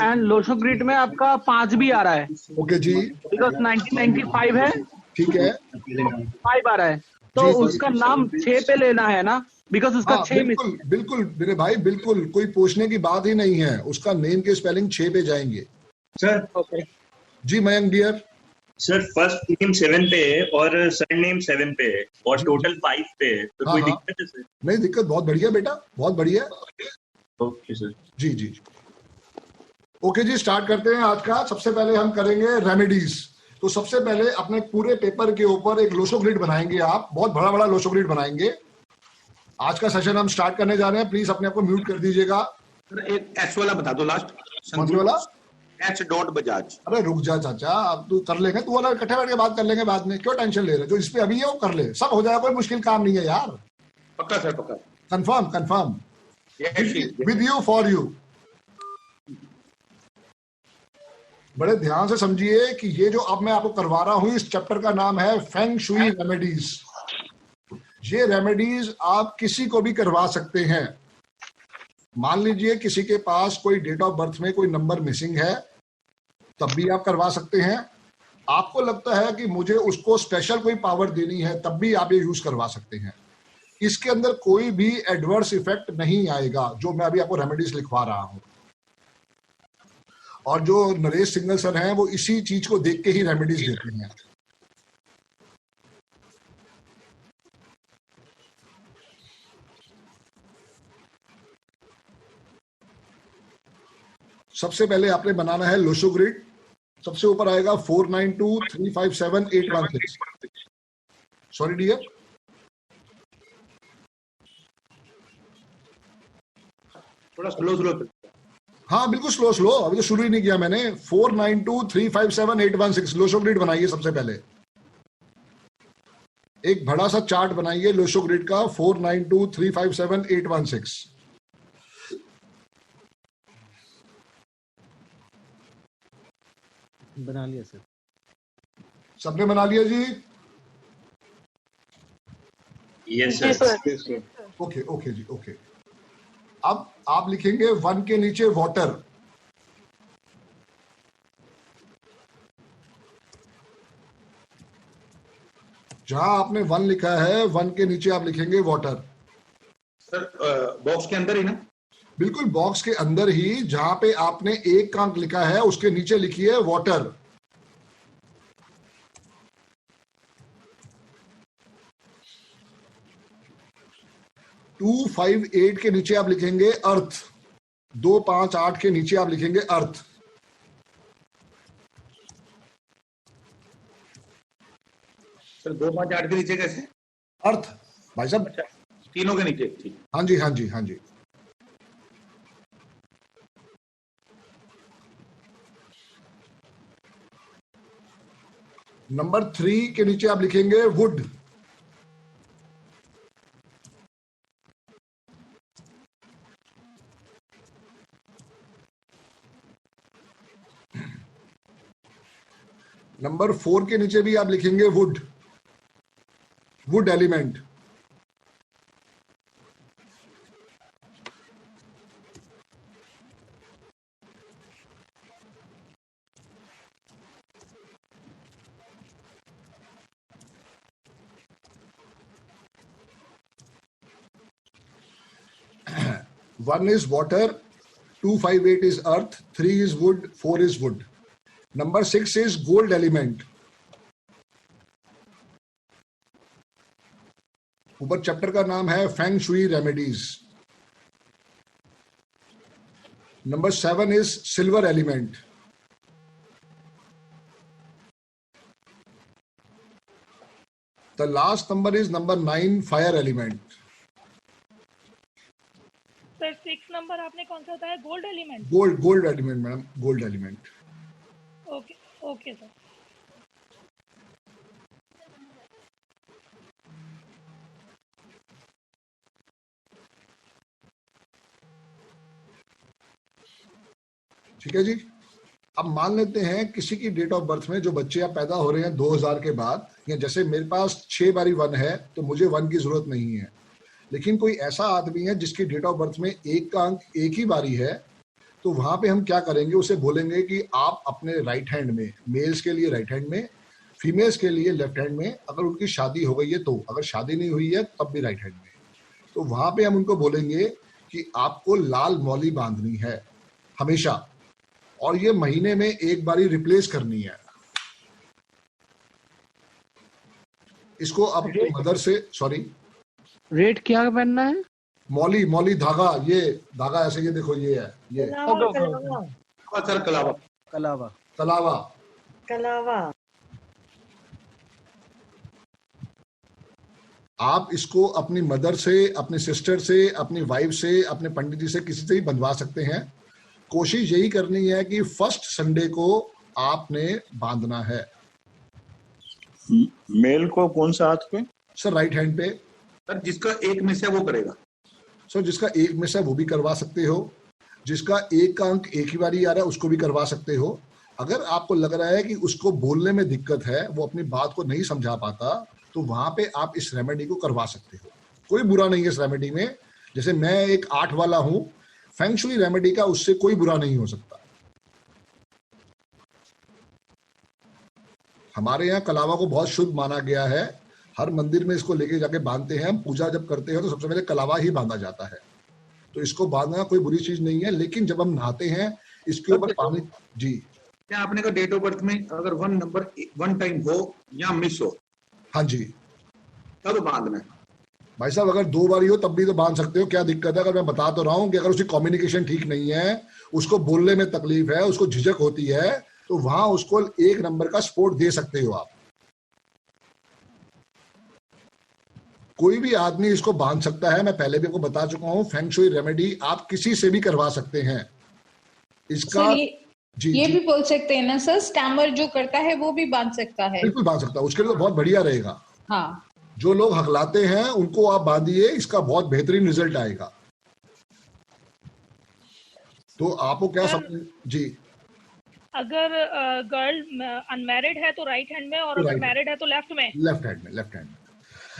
एंड लोशो ग्रिड में आपका 5 भी आ रहा है। ओके जी, बिकॉज 1995 है, ठीक है, 5 आ रहा है, तो उसका नाम 6 पे लेना है ना, बिकॉज उसका 6 में। बिल्कुल मेरे भाई, बिल्कुल कोई पूछने की बात ही नहीं है, उसका नेम के स्पेलिंग 6 पे जाएंगे। सर ओके जी Mayank dear. Sir first name 7 पे है और सरनेम 7 पे है और टोटल 5 पे है, तो कोई दिक्कत है सर? नहीं दिक्कत, बहुत बढ़िया बेटा, बहुत बढ़िया। Okay sir. जी ओके जी, स्टार्ट करते हैं आज का। सबसे पहले हम करेंगे रेमेडीज। तो सबसे पहले अपने पूरे पेपर के ऊपर एक लोशो ग्रिड बनाएंगे, आप बहुत बड़ा लोशो ग्रिड बनाएंगे। आज का सेशन हम स्टार्ट करने जा रहे हैं, प्लीज अपने आप को म्यूट कर दीजिएगा। एक एच वाला बता दो लास्ट। कौन वाला? H. बजाज। अरे रुक जा चाचा, अब तू कर लेंगे, तू वाला इकट्ठे बैठ के बात कर लेंगे बाद में, क्यों टेंशन ले रहे? जो इस पे अभी है वो कर ले, सब हो जाएगा, कोई मुश्किल काम नहीं है यार। पक्का सर, पक्का। Confirm with you for you. बड़े ध्यान से समझिए कि ये जो अब मैं आपको करवा रहा हूं, इस चैप्टर का नाम है फेंग शुई रेमेडीज। ये रेमेडीज आप किसी को भी करवा सकते हैं। मान लीजिए किसी के पास कोई डेट ऑफ बर्थ में कोई नंबर मिसिंग है, तब भी आप करवा सकते हैं। आपको लगता है कि मुझे उसको स्पेशल कोई पावर देनी है, तब भी आप ये यूज करवा सकते हैं। इसके अंदर कोई भी एडवर्स इफेक्ट नहीं आएगा, जो मैं अभी आपको रेमेडीज लिखवा रहा हूं। और जो नरेश सिंगल सर हैं, वो इसी चीज को देख के ही रेमेडीज देते हैं। सबसे पहले आपने बनाना है लोशो ग्रिड। सबसे ऊपर आएगा 492357816। सॉरी डियर, थोड़ा स्लो। हाँ बिल्कुल स्लो स्लो, अभी तो शुरू ही नहीं किया मैंने। 492357816 लोशो ग्रिड बनाइए। सबसे पहले एक बड़ा सा चार्ट बनाइए लोशो ग्रिड का, 492357816। बना लिया सर। सबने बना लिया जी? Yes sir. ओके ओके जी, ओके। अब आप लिखेंगे 1 के नीचे वाटर। जहां आपने 1 लिखा है, 1 के नीचे आप लिखेंगे वाटर। सर बॉक्स के अंदर ही ना? बिल्कुल बॉक्स के अंदर ही, जहां पे आपने 1 का अंक लिखा है उसके नीचे लिखिए वाटर। टू 258 के नीचे आप लिखेंगे अर्थ। 258 के नीचे आप लिखेंगे अर्थ। सर 258 के नीचे कैसे? अर्थ भाई साहब। अच्छा, तीनों के नीचे, ठीक। हाँ जी हाँ जी हाँ जी। नंबर 3 के नीचे आप लिखेंगे वुड। नंबर 4 के नीचे भी आप लिखेंगे would, would element. One is water, 258 is earth, 3 is wood, 4 is wood. Number 6 is gold element. ऊपर चैप्टर का नाम है feng shui remedies. Number 7 is silver element. The last number is number 9, fire element. Sir 6 number आपने कौन सा बताया? Gold element. Gold element madam, gold element. Okay okay sir. ठीक है जी। अब मान लेते हैं किसी की डेट ऑफ बर्थ में जो बच्चे आप पैदा हो रहे हैं 2000 के बाद, या जैसे मेरे पास 6 बारी 1 है तो मुझे 1 की जरूरत नहीं है। लेकिन कोई ऐसा आदमी है जिसकी डेट ऑफ बर्थ में 1 का अंक एक ही बारी है, तो वहां पे हम क्या करेंगे, उसे बोलेंगे कि आप अपने राइट हैंड में, मेल्स के लिए राइट हैंड में, फीमेल्स के लिए लेफ्ट हैंड में, अगर उनकी शादी हो गई है तो, अगर शादी नहीं हुई है तब भी राइट हैंड में, तो वहां पे हम उनको बोलेंगे कि आपको लाल मौली बांधनी है हमेशा, और ये महीने में 1 बारी रिप्लेस करनी है। इसको अपनी मदर से, सॉरी रेट क्या बनना है? मौली, मौली धागा, ये धागा ऐसे, ये देखो ये है, ये सर कलावा, कलावा, कलावा, कलावा। आप इसको अपनी मदर से, अपने सिस्टर से, अपनी वाइफ से, अपने पंडित जी से, किसी से भी बंधवा सकते हैं। कोशिश यही करनी है कि फर्स्ट संडे को आपने बांधना है। मेल को कौन सा हाथ पे? सर राइट हैंड पे। सर जिसका 1 मिस है वो करेगा? सर जिसका 1 मिस है वो भी करवा सकते हो, जिसका 1 का अंक एक ही बारी आ रहा है उसको भी करवा सकते हो। अगर आपको लग रहा है कि उसको बोलने में दिक्कत है, वो अपनी बात को नहीं समझा पाता, तो वहां पे आप इस रेमेडी को करवा सकते हो। कोई बुरा नहीं है इस रेमेडी में। जैसे मैं एक 8 वाला हूं, फेंग शुई रेमेडी का उससे कोई बुरा नहीं हो सकता। हमारे यहाँ कलावा को बहुत शुद्ध माना गया है। हर मंदिर में इसको लेके जाके बांधते हैं। पूजा जब करते हैं तो सबसे पहले कलावा ही बांधा जाता है, तो इसको बांधना कोई बुरी चीज नहीं है। लेकिन जब हम नहाते हैं इसके ऊपर पानी। जी क्या आपने कहा डेट ऑफ बर्थ में अगर 1 नंबर 1 टाइम हो या मिस हो? हाँ जी, तब बांधना है। भाई साहब अगर 2 बारी हो तब भी तो बांध सकते हो, क्या दिक्कत है? अगर मैं बता तो रहा हूँ कि अगर उसकी कम्युनिकेशन ठीक नहीं है, उसको बोलने में तकलीफ है, उसको झिझक होती है, तो वहां उसको 1 नंबर का स्पोर्ट दे सकते हो आप। कोई भी आदमी इसको बांध सकता है, मैं पहले भी आपको बता चुका हूं। फेंग शुई रेमेडी आप किसी से भी करवा सकते हैं इसका। ये भी बोल सकते हैं ना सर, स्टैमर जो करता है वो भी बांध सकता है? बिल्कुल बांध सकता है, उसके लिए तो बहुत बढ़िया रहेगा। हाँ, जो लोग हकलाते हैं उनको आप बांधिए, इसका बहुत बेहतरीन रिजल्ट आएगा। तो आपको क्या समझ जी, अगर गर्ल अनमैरिड है तो राइट हैंड में, और तो अगर मैरिड है तो लेफ्ट में? लेफ्ट हैंड में, लेफ्ट हैंड में।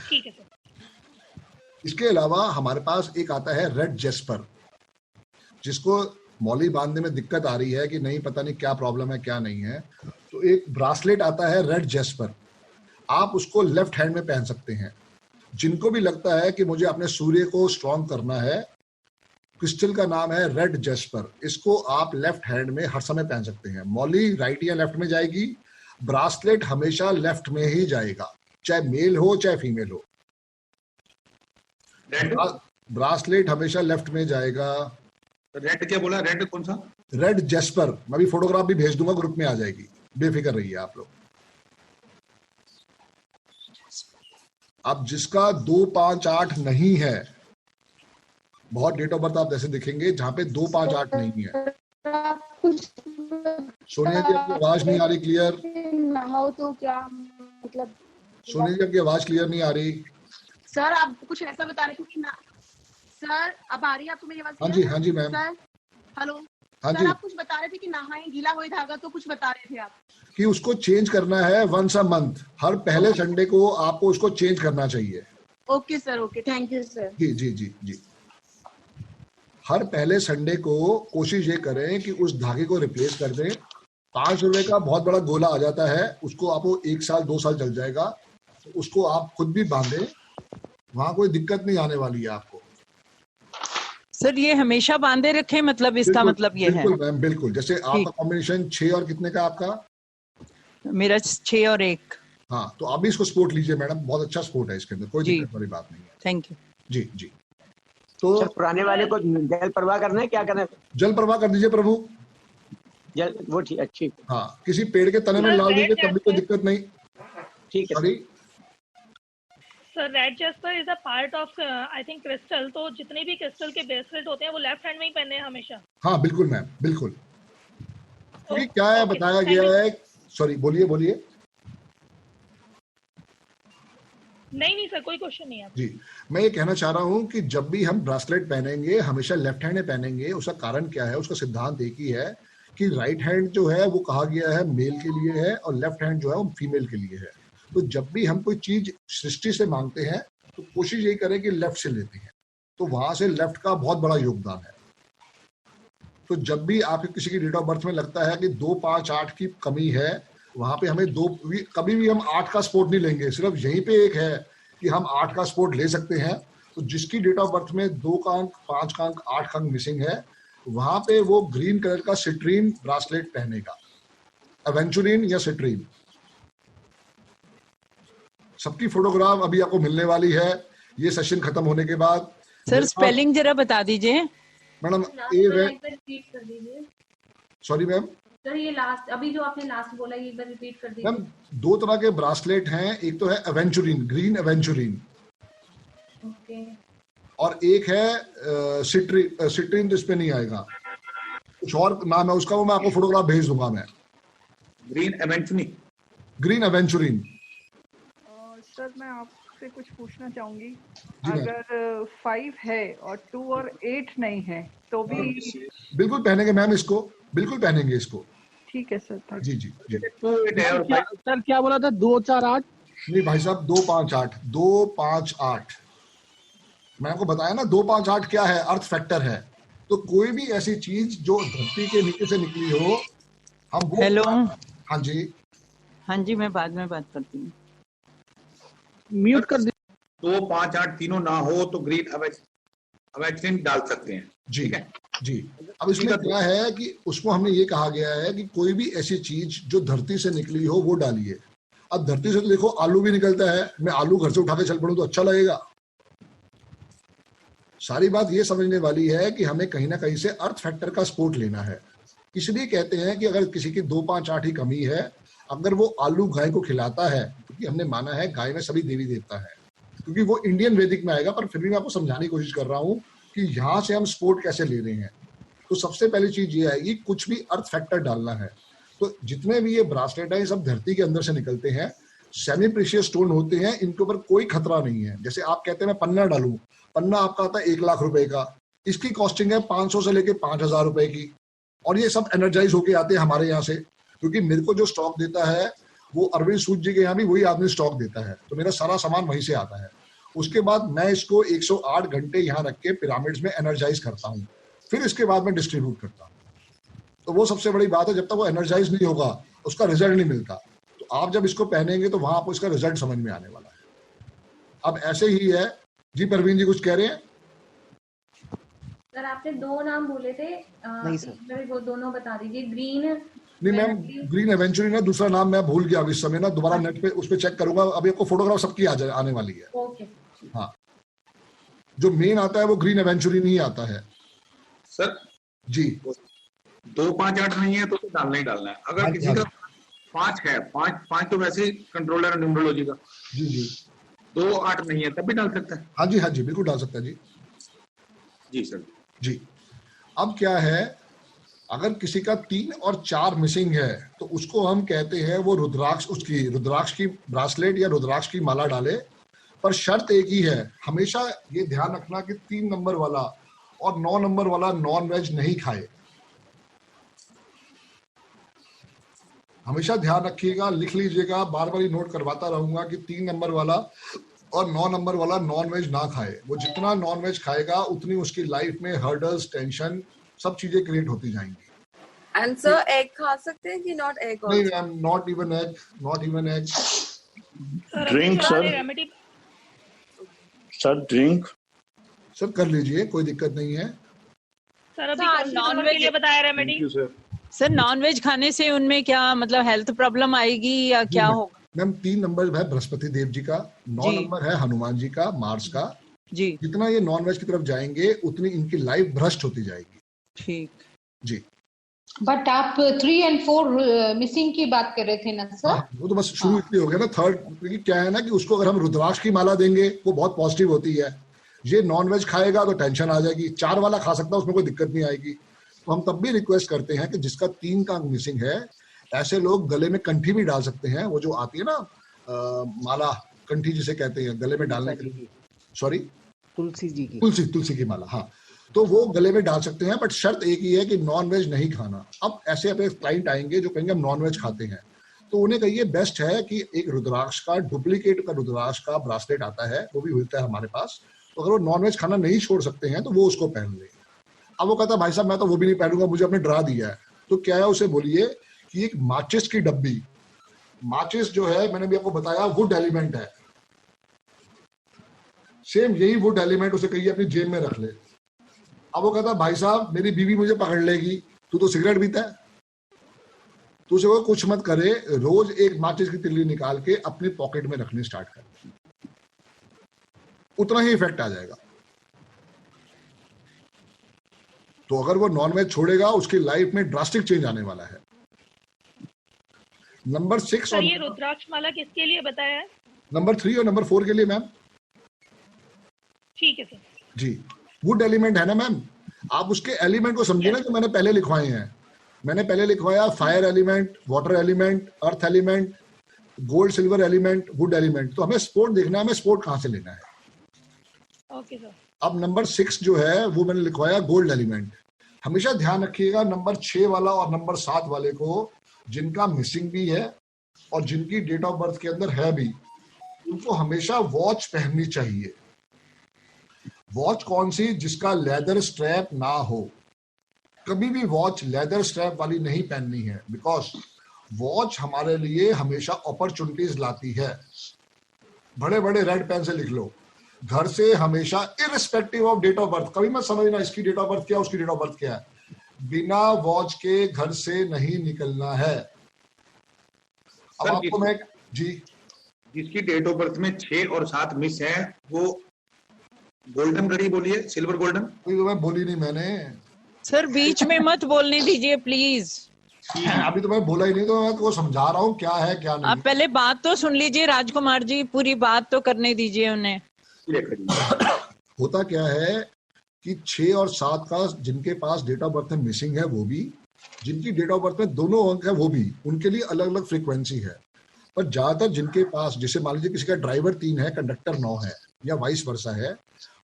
ठीक है सर। इसके अलावा हमारे पास एक आता है रेड जेस्पर, जिसको मौली बांधने में दिक्कत आ रही है कि नहीं पता नहीं क्या प्रॉब्लम है क्या नहीं है, तो एक ब्रासलेट आता है रेड जेस्पर, आप उसको लेफ्ट हैंड में पहन सकते हैं। जिनको भी लगता है कि मुझे अपने सूर्य को स्ट्रॉन्ग करना है, क्रिस्टल का नाम है रेड जेस्पर, इसको आप लेफ्ट हैंड में हर समय पहन सकते हैं। मौली राइट या लेफ्ट में जाएगी, ब्रासलेट हमेशा लेफ्ट में ही जाएगा, चाहे मेल हो चाहे फीमेल हो। ब्रासलेट हमेशा लेफ्ट में जाएगा। रेड क्या बोला, रेड कौन सा? रेड जेस्पर, मैं भी फोटोग्राफ भी भेज दूंगा, ग्रुप में आ जाएगी, बेफिक्र रहिए आप लोग। अब जिसका 2, 5, 8 नहीं है, बहुत डेट ऑफ बर्थ आप जैसे दिखेंगे जहां पे 2, 5, 8 नहीं है। सोनिया जी आपकी आवाज नहीं आ रही क्लियर। ना हो तो क्या मतलब? सोनिया जी आपकी आवाज क्लियर नहीं आ रही। सर आप कुछ ऐसा बता रहे थे कि ना, सर अब आ रही है आपको मेरी आवाज? हाँ जी, हाँ जी मैम। सर हेलो, हाँ सर जी। आप कुछ बता रहे थे कि नहाए गीला हुए धागा, तो कुछ बता रहे थे आप कि उसको चेंज करना है वंस अ मंथ, हर पहले संडे को आपको उसको चेंज करना चाहिए। Okay sir, okay, thank you sir. जी जी जी जी, हर पहले संडे को कोशिश ये करें कि उस धागे को रिप्लेस कर दें। 5 रुपए का बहुत बड़ा गोला आ जाता है, उसको आपको 1 साल 2 साल चल जाएगा, तो उसको आप खुद भी बांधे, वहां कोई दिक्कत नहीं आने वाली है आपको। सर ये हमेशा बांधे रखें, मतलब इसका मतलब ये है? बिल्कुल मैम, बिल्कुल। जैसे आपका कॉम्बिनेशन 6 और कितने का आपका? मेरा 6 और 1। हाँ, तो आप भी इसको स्पोर्ट लीजिए मैडम, बहुत अच्छा स्पोर्ट है, इसके अंदर कोई दिक्कत वाली बात नहीं है। थैंक यू जी जी। तो पुराने वाले को जल प्रवाह करना है, क्या करना है? जल प्रवाह कर दीजिए प्रभु, जल वो ठीक, अच्छी। हाँ, किसी पेड़ के तने में डाल दीजिए, तब भी कोई दिक्कत नहीं। ठीक है। Sorry sir, red Jasper is a part of I think crystal, तो जितने भी क्रिस्टल के ब्रेसलेट होते हैं वो लेफ्ट हैंड में ही पहनने हैं हमेशा? हाँ बिल्कुल मैम, बिल्कुल। क्योंकि क्या है बताया गया है, सॉरी बोलिए बोलिए। नहीं सर, कोई क्वेश्चन नहीं है जी, मैं ये कहना चाह रहा हूँ कि जब भी हम ब्रासलेट पहनेंगे हमेशा लेफ्ट हैंड में पहनेंगे। उसका कारण क्या है, उसका सिद्धांत एक ही है कि राइट हैंड जो है वो कहा गया है मेल के लिए है, और लेफ्ट हैंड जो है वो फीमेल के लिए है। तो जब भी हम कोई चीज सृष्टि से मांगते हैं तो कोशिश यही करें कि लेफ्ट से लेते हैं, तो वहां से लेफ्ट का बहुत बड़ा योगदान है। तो जब भी आपके किसी की डेट ऑफ बर्थ में लगता है कि 2, 5, 8 की कमी है, वहां पे हमें कभी भी हम 8 का स्पोर्ट नहीं लेंगे, सिर्फ यहीं पे एक है कि हम 8 का स्पोर्ट ले सकते हैं। तो जिसकी डेट ऑफ बर्थ में 2 का अंक, 5 का अंक, 8 का अंक मिसिंग है, वहां पे वो ग्रीन कलर का सिट्रीन ब्रासलेट पहनेगा, एवेंचुरिन या सिट्रीन। सबकी फोटोग्राफ अभी आपको मिलने वाली है ये सेशन खत्म होने के बाद। सर स्पेलिंग जरा बता दीजिए मैडम। सॉरी मैम सर, ये लास्ट अभी जो आपने लास्ट बोला ये एक बार रिपीट कर दीजिए। मैम 2 तरह के ब्रासलेट हैं, एक तो है एवेंचुरिन, ग्रीन एवेंचुरिन, ओके, और एक है सिट्रीन, तो इस पे नहीं आएगा, कुछ और नाम है उसका, वो मैं आपको फोटोग्राफ भेज दूंगा। मैं green aventurine, green aventurine. Sir मैं आपसे कुछ पूछना चाहूंगी, अगर 5 है और 2 और 8 नहीं है तो भी बिल्कुल पहनेंगे मैम, इसको बिल्कुल पहनेंगे इसको। ठीक है सर। जी जी जी। सर क्या बोला था, 2, 4, 8? नहीं भाई साहब, 2, 5, 8, 2, 5, 8। मैं आपको बताया ना 2, 5, 8 क्या है, अर्थ फैक्टर है। तो कोई भी ऐसी चीज जो धरती के नीचे से निकली हो, हम वो। हेलो, हाँ जी, हाँ जी, मैं बाद में बात करती हूँ, म्यूट कर दीजिए। 2, 5, 8 तीनों ना हो तो ग्रीन एवेंचुरिन डाल सकते हैं। जी जी। अब इसमें क्या है कि उसको हमने ये कहा गया है कि कोई भी ऐसी चीज जो धरती से निकली हो वो डालिए। अब धरती से तो देखो आलू भी निकलता है, मैं आलू घर से उठा के चल पड़ूं तो अच्छा लगेगा। सारी बात ये समझने वाली है कि हमें कहीं ना कहीं से अर्थ फैक्टर का सपोर्ट लेना है। इसलिए कहते हैं कि अगर किसी की 2, 5, 8 ही कमी है, अगर वो आलू गाय को खिलाता है, क्योंकि हमने माना है गाय में सभी देवी देवता है, क्योंकि वो इंडियन वैदिक में आएगा, पर फिर भी मैं आपको समझाने की कोशिश कर रहा हूँ कि यहाँ से हम सपोर्ट कैसे ले रहे हैं। तो सबसे पहली चीज ये आएगी, कुछ भी अर्थ फैक्टर डालना है। तो जितने भी ये ब्रासलेट है, ये सब धरती के अंदर से निकलते हैं, सेमी प्रीशियस स्टोन होते हैं, इनके ऊपर कोई खतरा नहीं है। जैसे आप कहते हैं मैं पन्ना डालूं, पन्ना आपका आता है 1 लाख रुपए का, इसकी कॉस्टिंग है 500 से लेके 5000 रुपए की, और ये सब एनर्जाइज होके आते हैं हमारे यहाँ से, क्योंकि मेरे को जो स्टॉक देता है वो अरविंद सूद जी के यहाँ भी वही आदमी स्टॉक देता है, तो मेरा सारा सामान वहीं से आता है। उसके बाद मैं इसको 108 घंटे यहाँ रख के पिरामिड्स में एनर्जाइज करता हूँ, फिर इसके बाद मैं डिस्ट्रीब्यूट करता हूँ। तो वो सबसे बड़ी बात है, जब तक वो एनर्जाइज नहीं होगा उसका रिजल्ट नहीं मिलता। तो आप जब इसको पहनेंगे तो वहां आपको इसका रिजल्ट समझ में आने वाला है। अब ऐसे ही है जी, परवीन जी कुछ कह रहे हैं? सर आपने 2 नाम बोले थे, नहीं सर, वो दोनों बता दीजिए। ग्रीन नहीं मैम, ग्रीन एवेंचुरी ना, दूसरा नाम मैं भूल गया अभी इस समय ना, दोबारा नेट पे उस पे चेक करूंगा। अभी आपको फोटोग्राफ सबकी आने वाली है। ओके। हाँ, जो मेन आता है वो ग्रीन एवेंचुरी नहीं आता है सर जी। 2, 5, 8 नहीं है तो डालना ही डालना है। अगर किसी का 5 है, 5 तो वैसे ही कंट्रोलर न्यूमरोलॉजी का जी जी, 2, 8 नहीं है तब भी डाल सकता है। हाँ जी, हाँ जी, बिल्कुल डाल सकता है जी। जी सर जी। अब क्या है, अगर किसी का 3 और 4 मिसिंग है तो उसको हम कहते हैं वो रुद्राक्ष, उसकी रुद्राक्ष की ब्रासलेट या रुद्राक्ष की माला डाले। पर शर्त एक ही है, हमेशा ये ध्यान रखना कि 3 नंबर वाला और 9 नंबर वाला नॉन वेज नहीं खाए। हमेशा ध्यान रखिएगा, लिख लीजिएगा, बार बार नोट करवाता रहूंगा कि 3 नंबर वाला और 9 नंबर वाला नॉन वेज ना खाए। वो जितना नॉन वेज खाएगा उतनी उसकी लाइफ में हर्डल्स, टेंशन, सब चीजें क्रिएट होती जाएंगी। एंड सर एग खा सकते हैं कि नॉट एग? नहीं ma'am, not even egg, not even egg. Drink sir drink sir कर लीजिए, कोई दिक्कत नहीं है। सर अभी नॉन वेज के लिए बताया रेमेडी। सर नॉन वेज खाने से उनमें क्या मतलब हेल्थ प्रॉब्लम आएगी या क्या होगा? मैम 3 नंबर है बृहस्पति देव जी का, 9 नंबर है हनुमान जी का, मार्स का जी। जितना ये नॉन वेज की तरफ जाएंगे उतनी इनकी लाइफ भ्रष्ट होती जाएगी। ठीक जी। बट आप 3 और 4 मिसिंग की बात कर रहे थे ना सर? वो तो बस शुरू इसलिए हो गया ना। थर्ड क्योंकि क्या है ना कि उसको अगर हम रुद्राक्ष की माला देंगे वो बहुत पॉजिटिव होती है। ये नॉन वेज खाएगा तो टेंशन आ जाएगी। 4 वाला खा सकता है, उसमें कोई दिक्कत नहीं आएगी। तो हम तब भी रिक्वेस्ट करते हैं कि जिसका 3 का अंग मिसिंग है, ऐसे लोग गले में कंठी भी डाल सकते हैं। वो जो आती है ना माला, कंठी जिसे कहते हैं गले में डालने के लिए, सॉरी तुलसी जी की, तुलसी की माला, हाँ, तो वो गले में डाल सकते हैं। बट शर्त एक ही है कि नॉन वेज नहीं खाना। अब ऐसे अपने क्लाइंट आएंगे जो कहेंगे हम नॉन वेज खाते हैं, तो उन्हें कहिए बेस्ट है कि एक रुद्राक्ष का डुप्लीकेट का रुद्राक्ष का ब्रासलेट आता है, वो भी मिलता है हमारे पास। तो अगर वो नॉन वेज खाना नहीं छोड़ सकते हैं तो वो उसको पहन ले। अब वो कहता है भाई साहब मैं तो वो भी नहीं पहनूंगा, मुझे आपने डरा दिया है। तो क्या है, उसे बोलिए कि एक माचिस की डब्बी, माचिस जो है मैंने भी आपको बताया वुड एलिमेंट है, सेम यही वुड एलिमेंट उसे कहिए अपनी जेब में रख ले। अब वो कहता भाई साहब मेरी बीवी मुझे पकड़ लेगी, तू तो सिगरेट पीता है। तो उसे वो कुछ मत करे, रोज एक माचिस की तिल्ली निकाल के अपनी पॉकेट में रखनी स्टार्ट कर, उतना ही इफेक्ट आ जाएगा। तो अगर वो नॉनवेज छोड़ेगा उसकी लाइफ में ड्रास्टिक चेंज आने वाला है। नंबर 6 और ये रुद्राक्ष माला किसके लिए बताया है? नंबर 3 और नंबर 4 के लिए मैम। ठीक है सर जी। वुड एलिमेंट है ना मैम, आप उसके एलिमेंट को समझिए ना जो मैंने पहले लिखवाए हैं। मैंने पहले लिखवाया fire element, water element, earth element, gold silver element, would element. तो हमें स्पोर्ट देखना है, हमें स्पोर्ट कहां से लेना है। Okay sir. अब नंबर 6 जो है वो मैंने लिखवाया गोल्ड एलिमेंट। हमेशा ध्यान रखिएगा नंबर 6 वाला और नंबर 7 वाले को, जिनका मिसिंग भी है और जिनकी डेट ऑफ बर्थ के अंदर है भी, उनको हमेशा वॉच पहननी चाहिए। वॉच कौन सी? जिसका लेदर स्ट्रैप ना हो। कभी भी वॉच लेदर स्ट्रैप वाली नहीं पहननी है, बिकॉज वॉच हमारे लिए हमेशा अपॉर्चुनिटीज लाती है। बड़े बड़े रेड पेन से लिख लो, घर से हमेशा irrespective of date of birth, कभी मत समझना इसकी डेट ऑफ बर्थ क्या, उसकी डेट ऑफ बर्थ क्या है, बिना वॉच के घर से नहीं निकलना है। अब आपको मैं जी, जिसकी डेट ऑफ बर्थ में 6 और 7 मिस है वो गोल्डन घड़ी बोलिए, सिल्वर गोल्डन। कोई तो मैं बोली नहीं मैंने, सर बीच में मत बोलने दीजिए प्लीज। अभी तो मैं बोला ही नहीं, तो मैं आपको समझा रहा हूँ क्या है क्या नहीं। आप पहले बात तो सुन लीजिए राजकुमार जी, पूरी बात तो करने दीजिए उन्हें। होता क्या है कि 6 और 7 का जिनके पास डेट ऑफ बर्थ में मिसिंग है वो भी, जिनकी डेट ऑफ बर्थ में दोनों अंक है वो भी, उनके लिए अलग अलग फ्रीक्वेंसी है। पर ज्यादातर जिनके पास, जैसे मान लीजिए किसी का ड्राइवर 3 है, कंडक्टर 9 है या वाइस वर्सा है,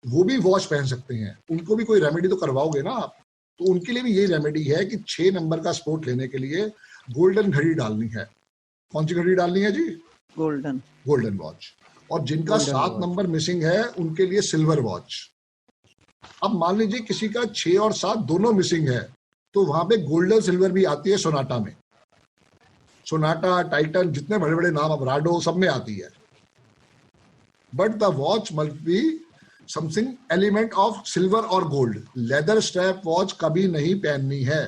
वो भी वॉच पहन सकते हैं। उनको भी कोई रेमेडी तो करवाओगे ना आप, तो उनके लिए भी ये रेमेडी है कि 6 नंबर का स्पोर्ट लेने के लिए गोल्डन घड़ी डालनी है। कौन सी घड़ी डालनी है जी? Golden watch. और जिनका 7 नंबर मिसिंग है उनके लिए सिल्वर वॉच। अब मान लीजिए किसी का 6 और 7 दोनों मिसिंग है, तो वहां पे गोल्डन सिल्वर भी आती है सोनाटा में। सोनाटा, टाइटन, जितने बड़े बड़े नाम, अब राडो, सब में आती है। But the watch must be something element of silver और गोल्ड। लेदर स्ट्रैप वॉच कभी नहीं पहननी है।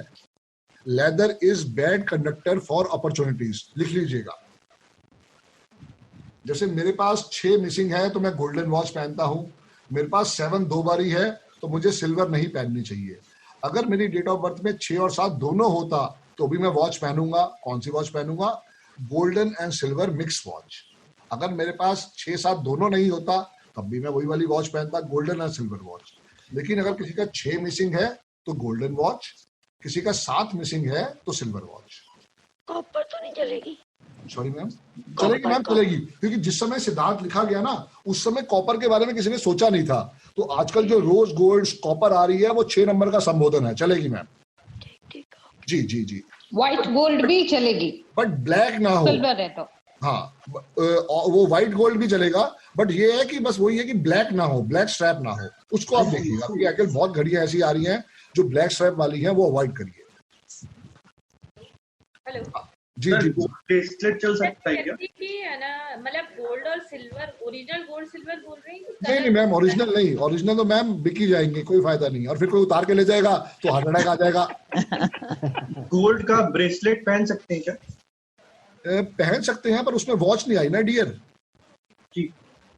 Leather is bad conductor for opportunities. लिख लीजिएगा। जैसे मेरे पास 6 मिसिंग है तो मैं गोल्डन वॉच पहनता हूं। मेरे पास 7 2 बारी है तो मुझे सिल्वर नहीं पहननी चाहिए। अगर मेरी डेट ऑफ बर्थ में 6 और 7 दोनों होता तो भी मैं वॉच पहनूंगा। कौन सी वॉच पहनूंगा? Golden and silver mix watch. अगर मेरे पास 6 7 दोनों नहीं होता तब भी मैं वही वाली वॉच पहनता, गोल्डन एंड सिल्वर वॉच। लेकिन अगर किसी का 6 मिसिंग है तो गोल्डन वॉच, किसी का 7 मिसिंग है तो सिल्वर वॉच। कॉपर तो नहीं चलेगी? सॉरी मैम, चलेगी मैम, चलेगी। क्योंकि जिस समय सिद्धार्थ लिखा गया ना, उस समय कॉपर के बारे में किसी ने सोचा नहीं था। तो आजकल जो रोज गोल्ड कॉपर आ रही है वो 6 नंबर का संबोधन है। चलेगी मैम? जी जी जी। व्हाइट गोल्ड भी चलेगी बट ब्लैक ना हो। सिल्वर है तो हाँ, वो व्हाइट गोल्ड भी चलेगा, बट ये है कि बस वही है कि ब्लैक ना हो, ब्लैक स्ट्रैप ना हो। उसको आप देखिएगा, क्योंकि आजकल बहुत घड़ियां ऐसी आ रही हैं जो ब्लैक स्ट्रैप वाली हैं, वो अवॉइड करिए। हेलो जी जी। ब्रेसलेट चल सकता है क्या? है ना, मतलब गोल्ड और सिल्वर, ओरिजिनल गोल्ड सिल्वर बोल रहे हैं? नहीं नहीं मैम, ओरिजिनल नहीं। ओरिजिनल तो मैम बिकी जाएंगे, कोई फायदा नहीं। और फिर कोई उतार के ले जाएगा तो हार्ट अटैक आ जाएगा। गोल्ड का ब्रेसलेट पहन सकते हैं क्या? पहन सकते हैं, पर उसमें वॉच नहीं आई ना डियर।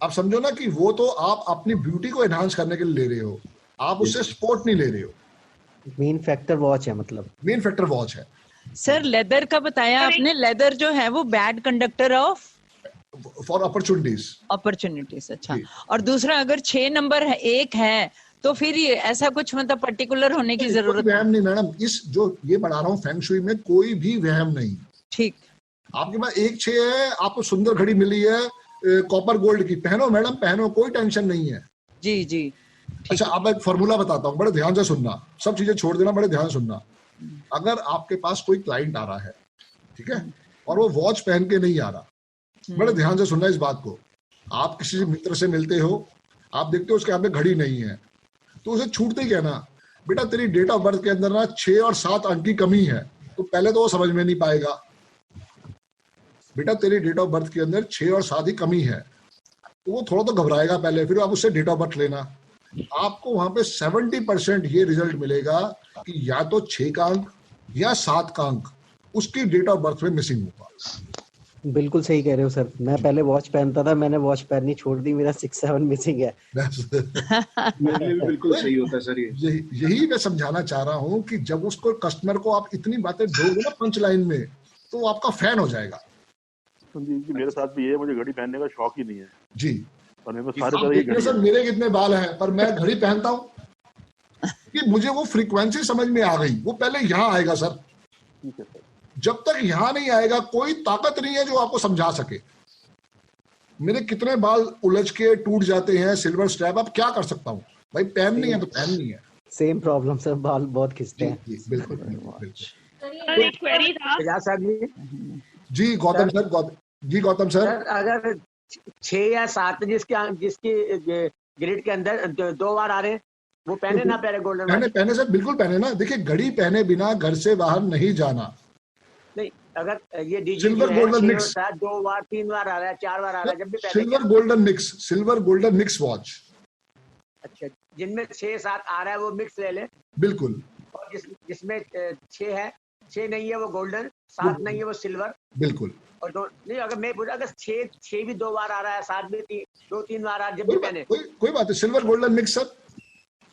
आप समझो ना कि वो तो आप अपनी ब्यूटी को एनहांस करने के लिए ले रहे हो, आप उससे स्पोर्ट नहीं ले रहे हो। मेन फैक्टर वॉच है, मतलब मेन फैक्टर वॉच है। सर लेदर का बताया आपने, लेदर जो है वो bad conductor of for opportunities. अच्छा। और दूसरा अगर 6 नंबर 1 है तो फिर ये ऐसा कुछ मतलब पर्टिकुलर होने की जरूरत वहम नहीं मैडम। इस जो ये पढ़ा रहा हूँ फेंग शुई में कोई भी वहम नहीं। ठीक। आपके पास 1 6 है, आपको सुंदर घड़ी मिली है कॉपर गोल्ड की, पहनो मैडम, पहनो, कोई टेंशन नहीं है। जी जी। अच्छा, अब एक फॉर्मूला बताता हूँ, बड़े ध्यान से सुनना, सब चीजें छोड़ देना, बड़े ध्यान से सुनना। अगर आपके पास कोई क्लाइंट आ रहा है, ठीक है, और वो वॉच पहन के नहीं आ रहा, बड़े ध्यान से सुनना इस बात को। आप किसी मित्र से मिलते हो, आप देखते हो उसके हाथ में घड़ी नहीं है, तो उसे छूटते ही कहना, बेटा तेरी डेट ऑफ बर्थ के अंदर ना 6 और 7 अंक की कमी है। तो पहले तो वो समझ में नहीं पाएगा, बेटा तेरी डेट ऑफ बर्थ के अंदर 6 और 7 ही कमी है, तो वो थोड़ा तो घबराएगा पहले, फिर आप उससे डेट ऑफ बर्थ लेना। आपको वहां पे 70% ये रिजल्ट मिलेगा कि या तो 6 का अंक या 7 का अंक उसकी डेट ऑफ बर्थ में मिसिंग होगा। बिल्कुल सही कह रहे हो सर। मैं पहले वॉच पहनता था, मैंने वॉच पहननी छोड़ दी, मेरा 6 7 मिसिंग है। मेरे लिए भी बिल्कुल सही होता है सर। यही मैं समझाना चाह रहा हूँ कि जब उसको कस्टमर को आप इतनी बातें दोगे ना पंच लाइन में, तो वो आपका फैन हो जाएगा। जी मेरे साथ भी ये, मुझे घड़ी पहनने का शौक ही नहीं है जी। और मेरे सारे तरह की सर मेरे कितने बाल हैं, पर मैं घड़ी पहनता हूँ कि मुझे वो फ्रीक्वेंसी समझ में आ गई। वो पहले यहाँ आएगा सर। ठीक है सर। जब तक यहाँ नहीं आएगा कोई ताकत नहीं है जो आपको समझा सके। मेरे कितने बाल उलझ के टूट जाते हैं, सिल्वर स्ट्रैप, अब क्या कर सकता हूँ भाई, पहन नहीं है तो पहन नहीं है। सेम प्रॉब्लम सर, बाल बहुत खिंचते हैं। बिल्कुल। एक क्वेरी था जी गौतम सर। जी गौतम सर, अगर 6 या 7 जिसकी ग्रिड के अंदर 2 बार आ रहे हैं, वो पहने ना पहने गोल्डन? पहने सर, बिल्कुल पहने ना। देखिए घड़ी पहने बिना घर से बाहर नहीं जाना। नहीं, अगर ये सिल्वर गोल्डन मिक्स 2 बार 3 बार आ रहा है, 4 बार आ रहा है, जब भी पहने सिल्वर गोल्डन मिक्स वॉच। अच्छा, जिनमें 6 7 आ रहा है वो मिक्स ले ले। बिल्कुल। और जिसमें 6 है, 6 नहीं है वो गोल्डन, 7 नहीं है वो सिल्वर। बिल्कुल। और नहीं, अगर मैं पूछा अगर 6 भी 2 बार आ रहा है, 7 भी 2 3 बार आ रहा है, जब भी पहने कोई बात है, सिल्वर गोल्डन मिक्स सर।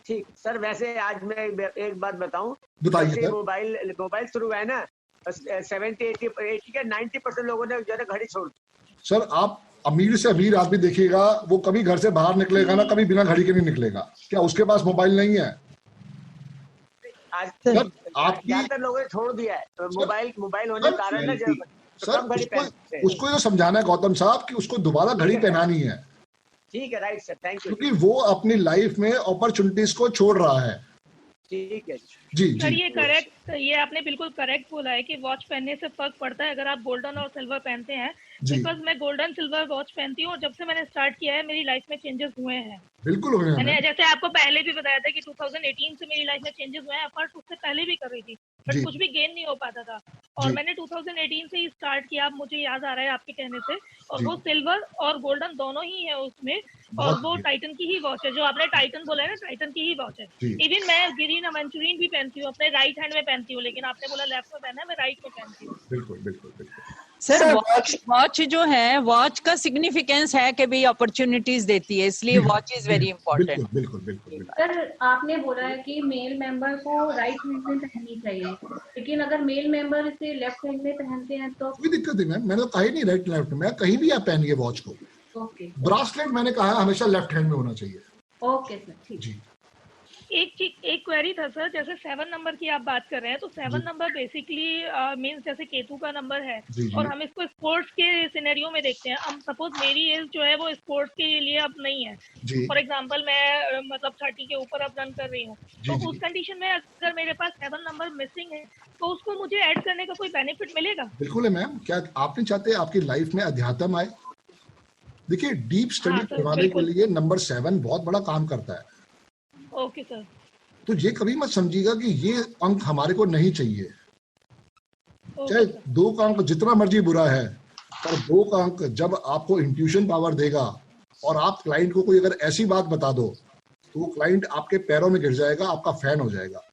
ठीक सर। वैसे आज मैं एक बात बताऊं, बताइए। मोबाइल शुरू हुआ है ना, 70-80 के 90% लोगों ने जो है घड़ी छोड़ दी। सर आप अमीर से अमीर आदमी देखिएगा, वो कभी घर से बाहर निकलेगा ना, कभी बिना घड़ी के नहीं निकलेगा। क्या उसके पास मोबाइल नहीं है? आज ज्यादातर लोगों ने छोड़ दिया है तो मोबाइल होने के कारण ना सर उसको जो समझाना है गौतम साहब कि उसको दोबारा घड़ी पहनानी है। ठीक है, राइट सर, थैंक यू। क्योंकि वो अपनी लाइफ में अपॉर्चुनिटीज को छोड़ रहा है। ठीक है जी सर, जी ये करेक्ट, ये आपने बिल्कुल करेक्ट बोला है कि वॉच पहनने से फर्क पड़ता है अगर आप गोल्डन और सिल्वर पहनते हैं। बिकॉज मैं गोल्डन सिल्वर वॉच पहनती हूँ और जब से मैंने स्टार्ट किया है मेरी लाइफ में चेंजेस हुए हैं। बिल्कुल हुए हैं। मैंने जैसे आपको पहले भी बताया था कि 2018 से मेरी लाइफ में चेंजेस हुए हैं, पर उससे पहले भी कर रही थी बट कुछ भी गेन नहीं हो पाता था। और मैंने 2018 से ही स्टार्ट किया, अब मुझे याद आ रहा है आपके कहने से, और वो सिल्वर और गोल्डन दोनों ही है उसमें। और वो टाइटन की ही वॉच है, जो आपने टाइटन बोला है ना, टाइटन की ही वॉच है। इवन मैं गिरीन एवेंचुरीन भी पहनती हूँ, अपने राइट हैंड में पहनती हूँ, लेकिन आपने बोला लेफ्ट में पहना है, मैं राइट में पहनती हूँ। बिल्कुल बिल्कुल बिल्कुल सर वॉच जो है, वॉच का सिग्निफिकेंस है कि भाई अपॉर्चुनिटीज देती है, इसलिए वॉच इज वेरी इंपॉर्टेंट। बिल्कुल बिल्कुल। सर आपने बोला है कि मेल मेंबर को राइट हैंड में पहननी चाहिए, लेकिन अगर मेल मेंबर इसे लेफ्ट हैंड में पहनते हैं तो कोई दिक्कत नहीं मैम, मैंने तो कहा ही नहीं राइट लेफ्ट में, कहीं भी आप पहनिए वॉच को। ओके। ब्रासलेट मैंने कहा हमेशा लेफ्ट हैंड में होना चाहिए। ओके सर, ठीक। जी एक क्वेरी था सर, जैसे 7 नंबर की आप बात कर रहे हैं तो 7 नंबर बेसिकली मींस जैसे केतु का नंबर है और हम इसको स्पोर्ट्स के सिनेरियो में देखते हैं। हम सपोज मेरी एज जो है वो स्पोर्ट्स के लिए अब नहीं है, फॉर एग्जांपल मैं मतलब 30 के ऊपर अब रन कर रही हूँ, तो उस कंडीशन में अगर मेरे पास 7 नंबर मिसिंग है तो उसको मुझे ऐड करने का कोई बेनिफिट मिलेगा? बिल्कुल है मैम। क्या आप नहीं चाहते आपकी लाइफ में अध्यात्म आए? देखिए डीप स्टडी करवाने के लिए नंबर 7 बहुत बड़ा काम करता है। Okay sir. तो ये कभी मत समझिएगा कि ये अंक हमारे को नहीं चाहिए। चाहे 2 का अंक जितना मर्जी बुरा है, पर 2 का अंक जब आपको इंट्यूशन पावर देगा और आप क्लाइंट को कोई अगर ऐसी बात बता दो तो वो क्लाइंट आपके पैरों में गिर जाएगा, आपका फैन हो जाएगा।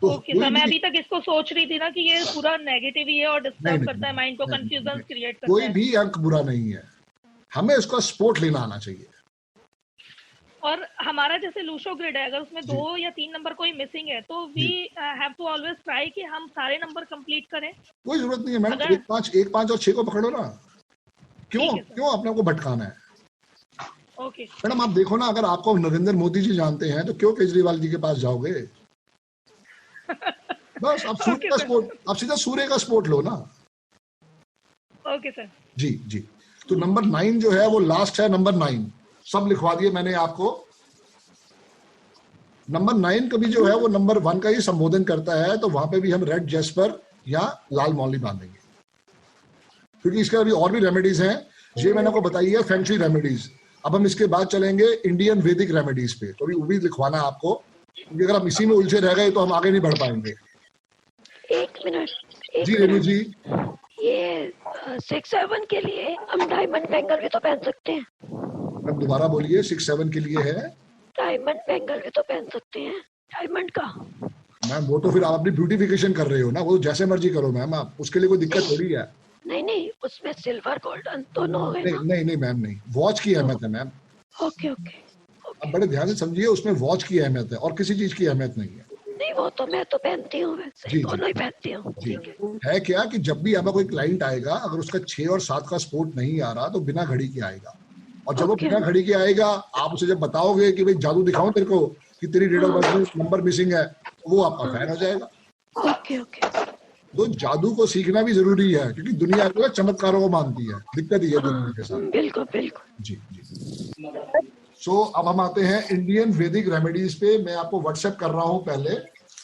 तो सर मैं अभी तक इसको सोच रही थी ना कि ये पूरा नेगेटिव ही है और डिस्टर्ब करता है माइंड को, कंफ्यूजन क्रिएट करता है। कोई भी अंक बुरा नहीं है, हमें उसका सपोर्ट लेना आना चाहिए। और हमारा जैसे लूशो ग्रिड है, अगर उसमें 2 या 3 नंबर कोई मिसिंग है तो we have to always try कि हम सारे नंबर कंप्लीट करें। कोई जरूरत नहीं है मैडम, 1 5 और 6 को पकड़ो ना। क्यों अपने को भटकाना है? ओके मैडम आप देखो ना, अगर आपको नरेंद्र मोदी जी जानते हैं तो क्यों केजरीवाल जी के पास जाओगे? बस आप सूर्य का सपोर्ट, आप सीधा सूर्य का सपोर्ट लो ना। Okay sir. जी जी। तो नंबर 9 जो है वो लास्ट है, नंबर 9 सब लिखवा दिए मैंने आपको। नंबर 9 कभी जो है वो नंबर 1 का ही संबोधन करता है, तो वहां पे भी हम रेड जेस्पर या लाल मौली बांधेंगे, क्योंकि इसके अभी और भी रेमेडीज हैं। ये मैंने आपको बताई है फेंग शुई रेमेडीज। अब हम इसके बाद चलेंगे इंडियन वैदिक रेमेडीज पे, तो अभी वो भी लिखवाना आपको, क्योंकि अगर हम इसी में उलझे रह गए तो हम आगे नहीं बढ़ पाएंगे। 1 मिनट जी रेनू जी, ये 6-7 के लिए हम डायमंड बैंगल भी तो पहन सकते हैं। अब दोबारा बोलिए। 6-7 के लिए है डायमंड बैंगल भी तो पहन सकते हैं, डायमंड का। मैम वो तो फिर आप अपनी ब्यूटिफिकेशन कर रहे हो ना, वो जैसे मर्जी करो मैम, आप उसके लिए कोई दिक्कत थोड़ी है। नहीं उसमें सिल्वर गोल्डन दोनों है ना? नहीं मैम नहीं, वॉच की अहमियत है मैम। ओके आप बड़े ध्यान से समझिए, उसमें वॉच की अहमियत है और किसी चीज की अहमियत नहीं है। नहीं वो तो मैं तो पहनती हूँ, वैसे दोनों ही पहनती हूँ। है क्या कि जब भी आपका कोई क्लाइंट आएगा, अगर उसका 6 और 7 का सपोर्ट नहीं आ रहा तो बिना घड़ी के आएगा, और जब वो बिना घड़ी के आएगा आप उसे जब बताओगे कि भाई जादू दिखाऊं तेरे को कि तेरी date of birth number missing है, वो आपका फैन हो जाएगा। ओके। तो जादू को सीखना भी जरूरी है, क्योंकि दुनिया को चमत्कारों को मानती है, दिक्कत ही है दुनिया के साथ। बिल्कुल जी। सो अब हम आते हैं इंडियन वैदिक रेमेडीज पे। मैं आपको व्हाट्सएप कर रहा हूँ पहले,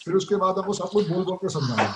फिर उसके बाद आपको सब कुछ बोल के समझाऊंगा।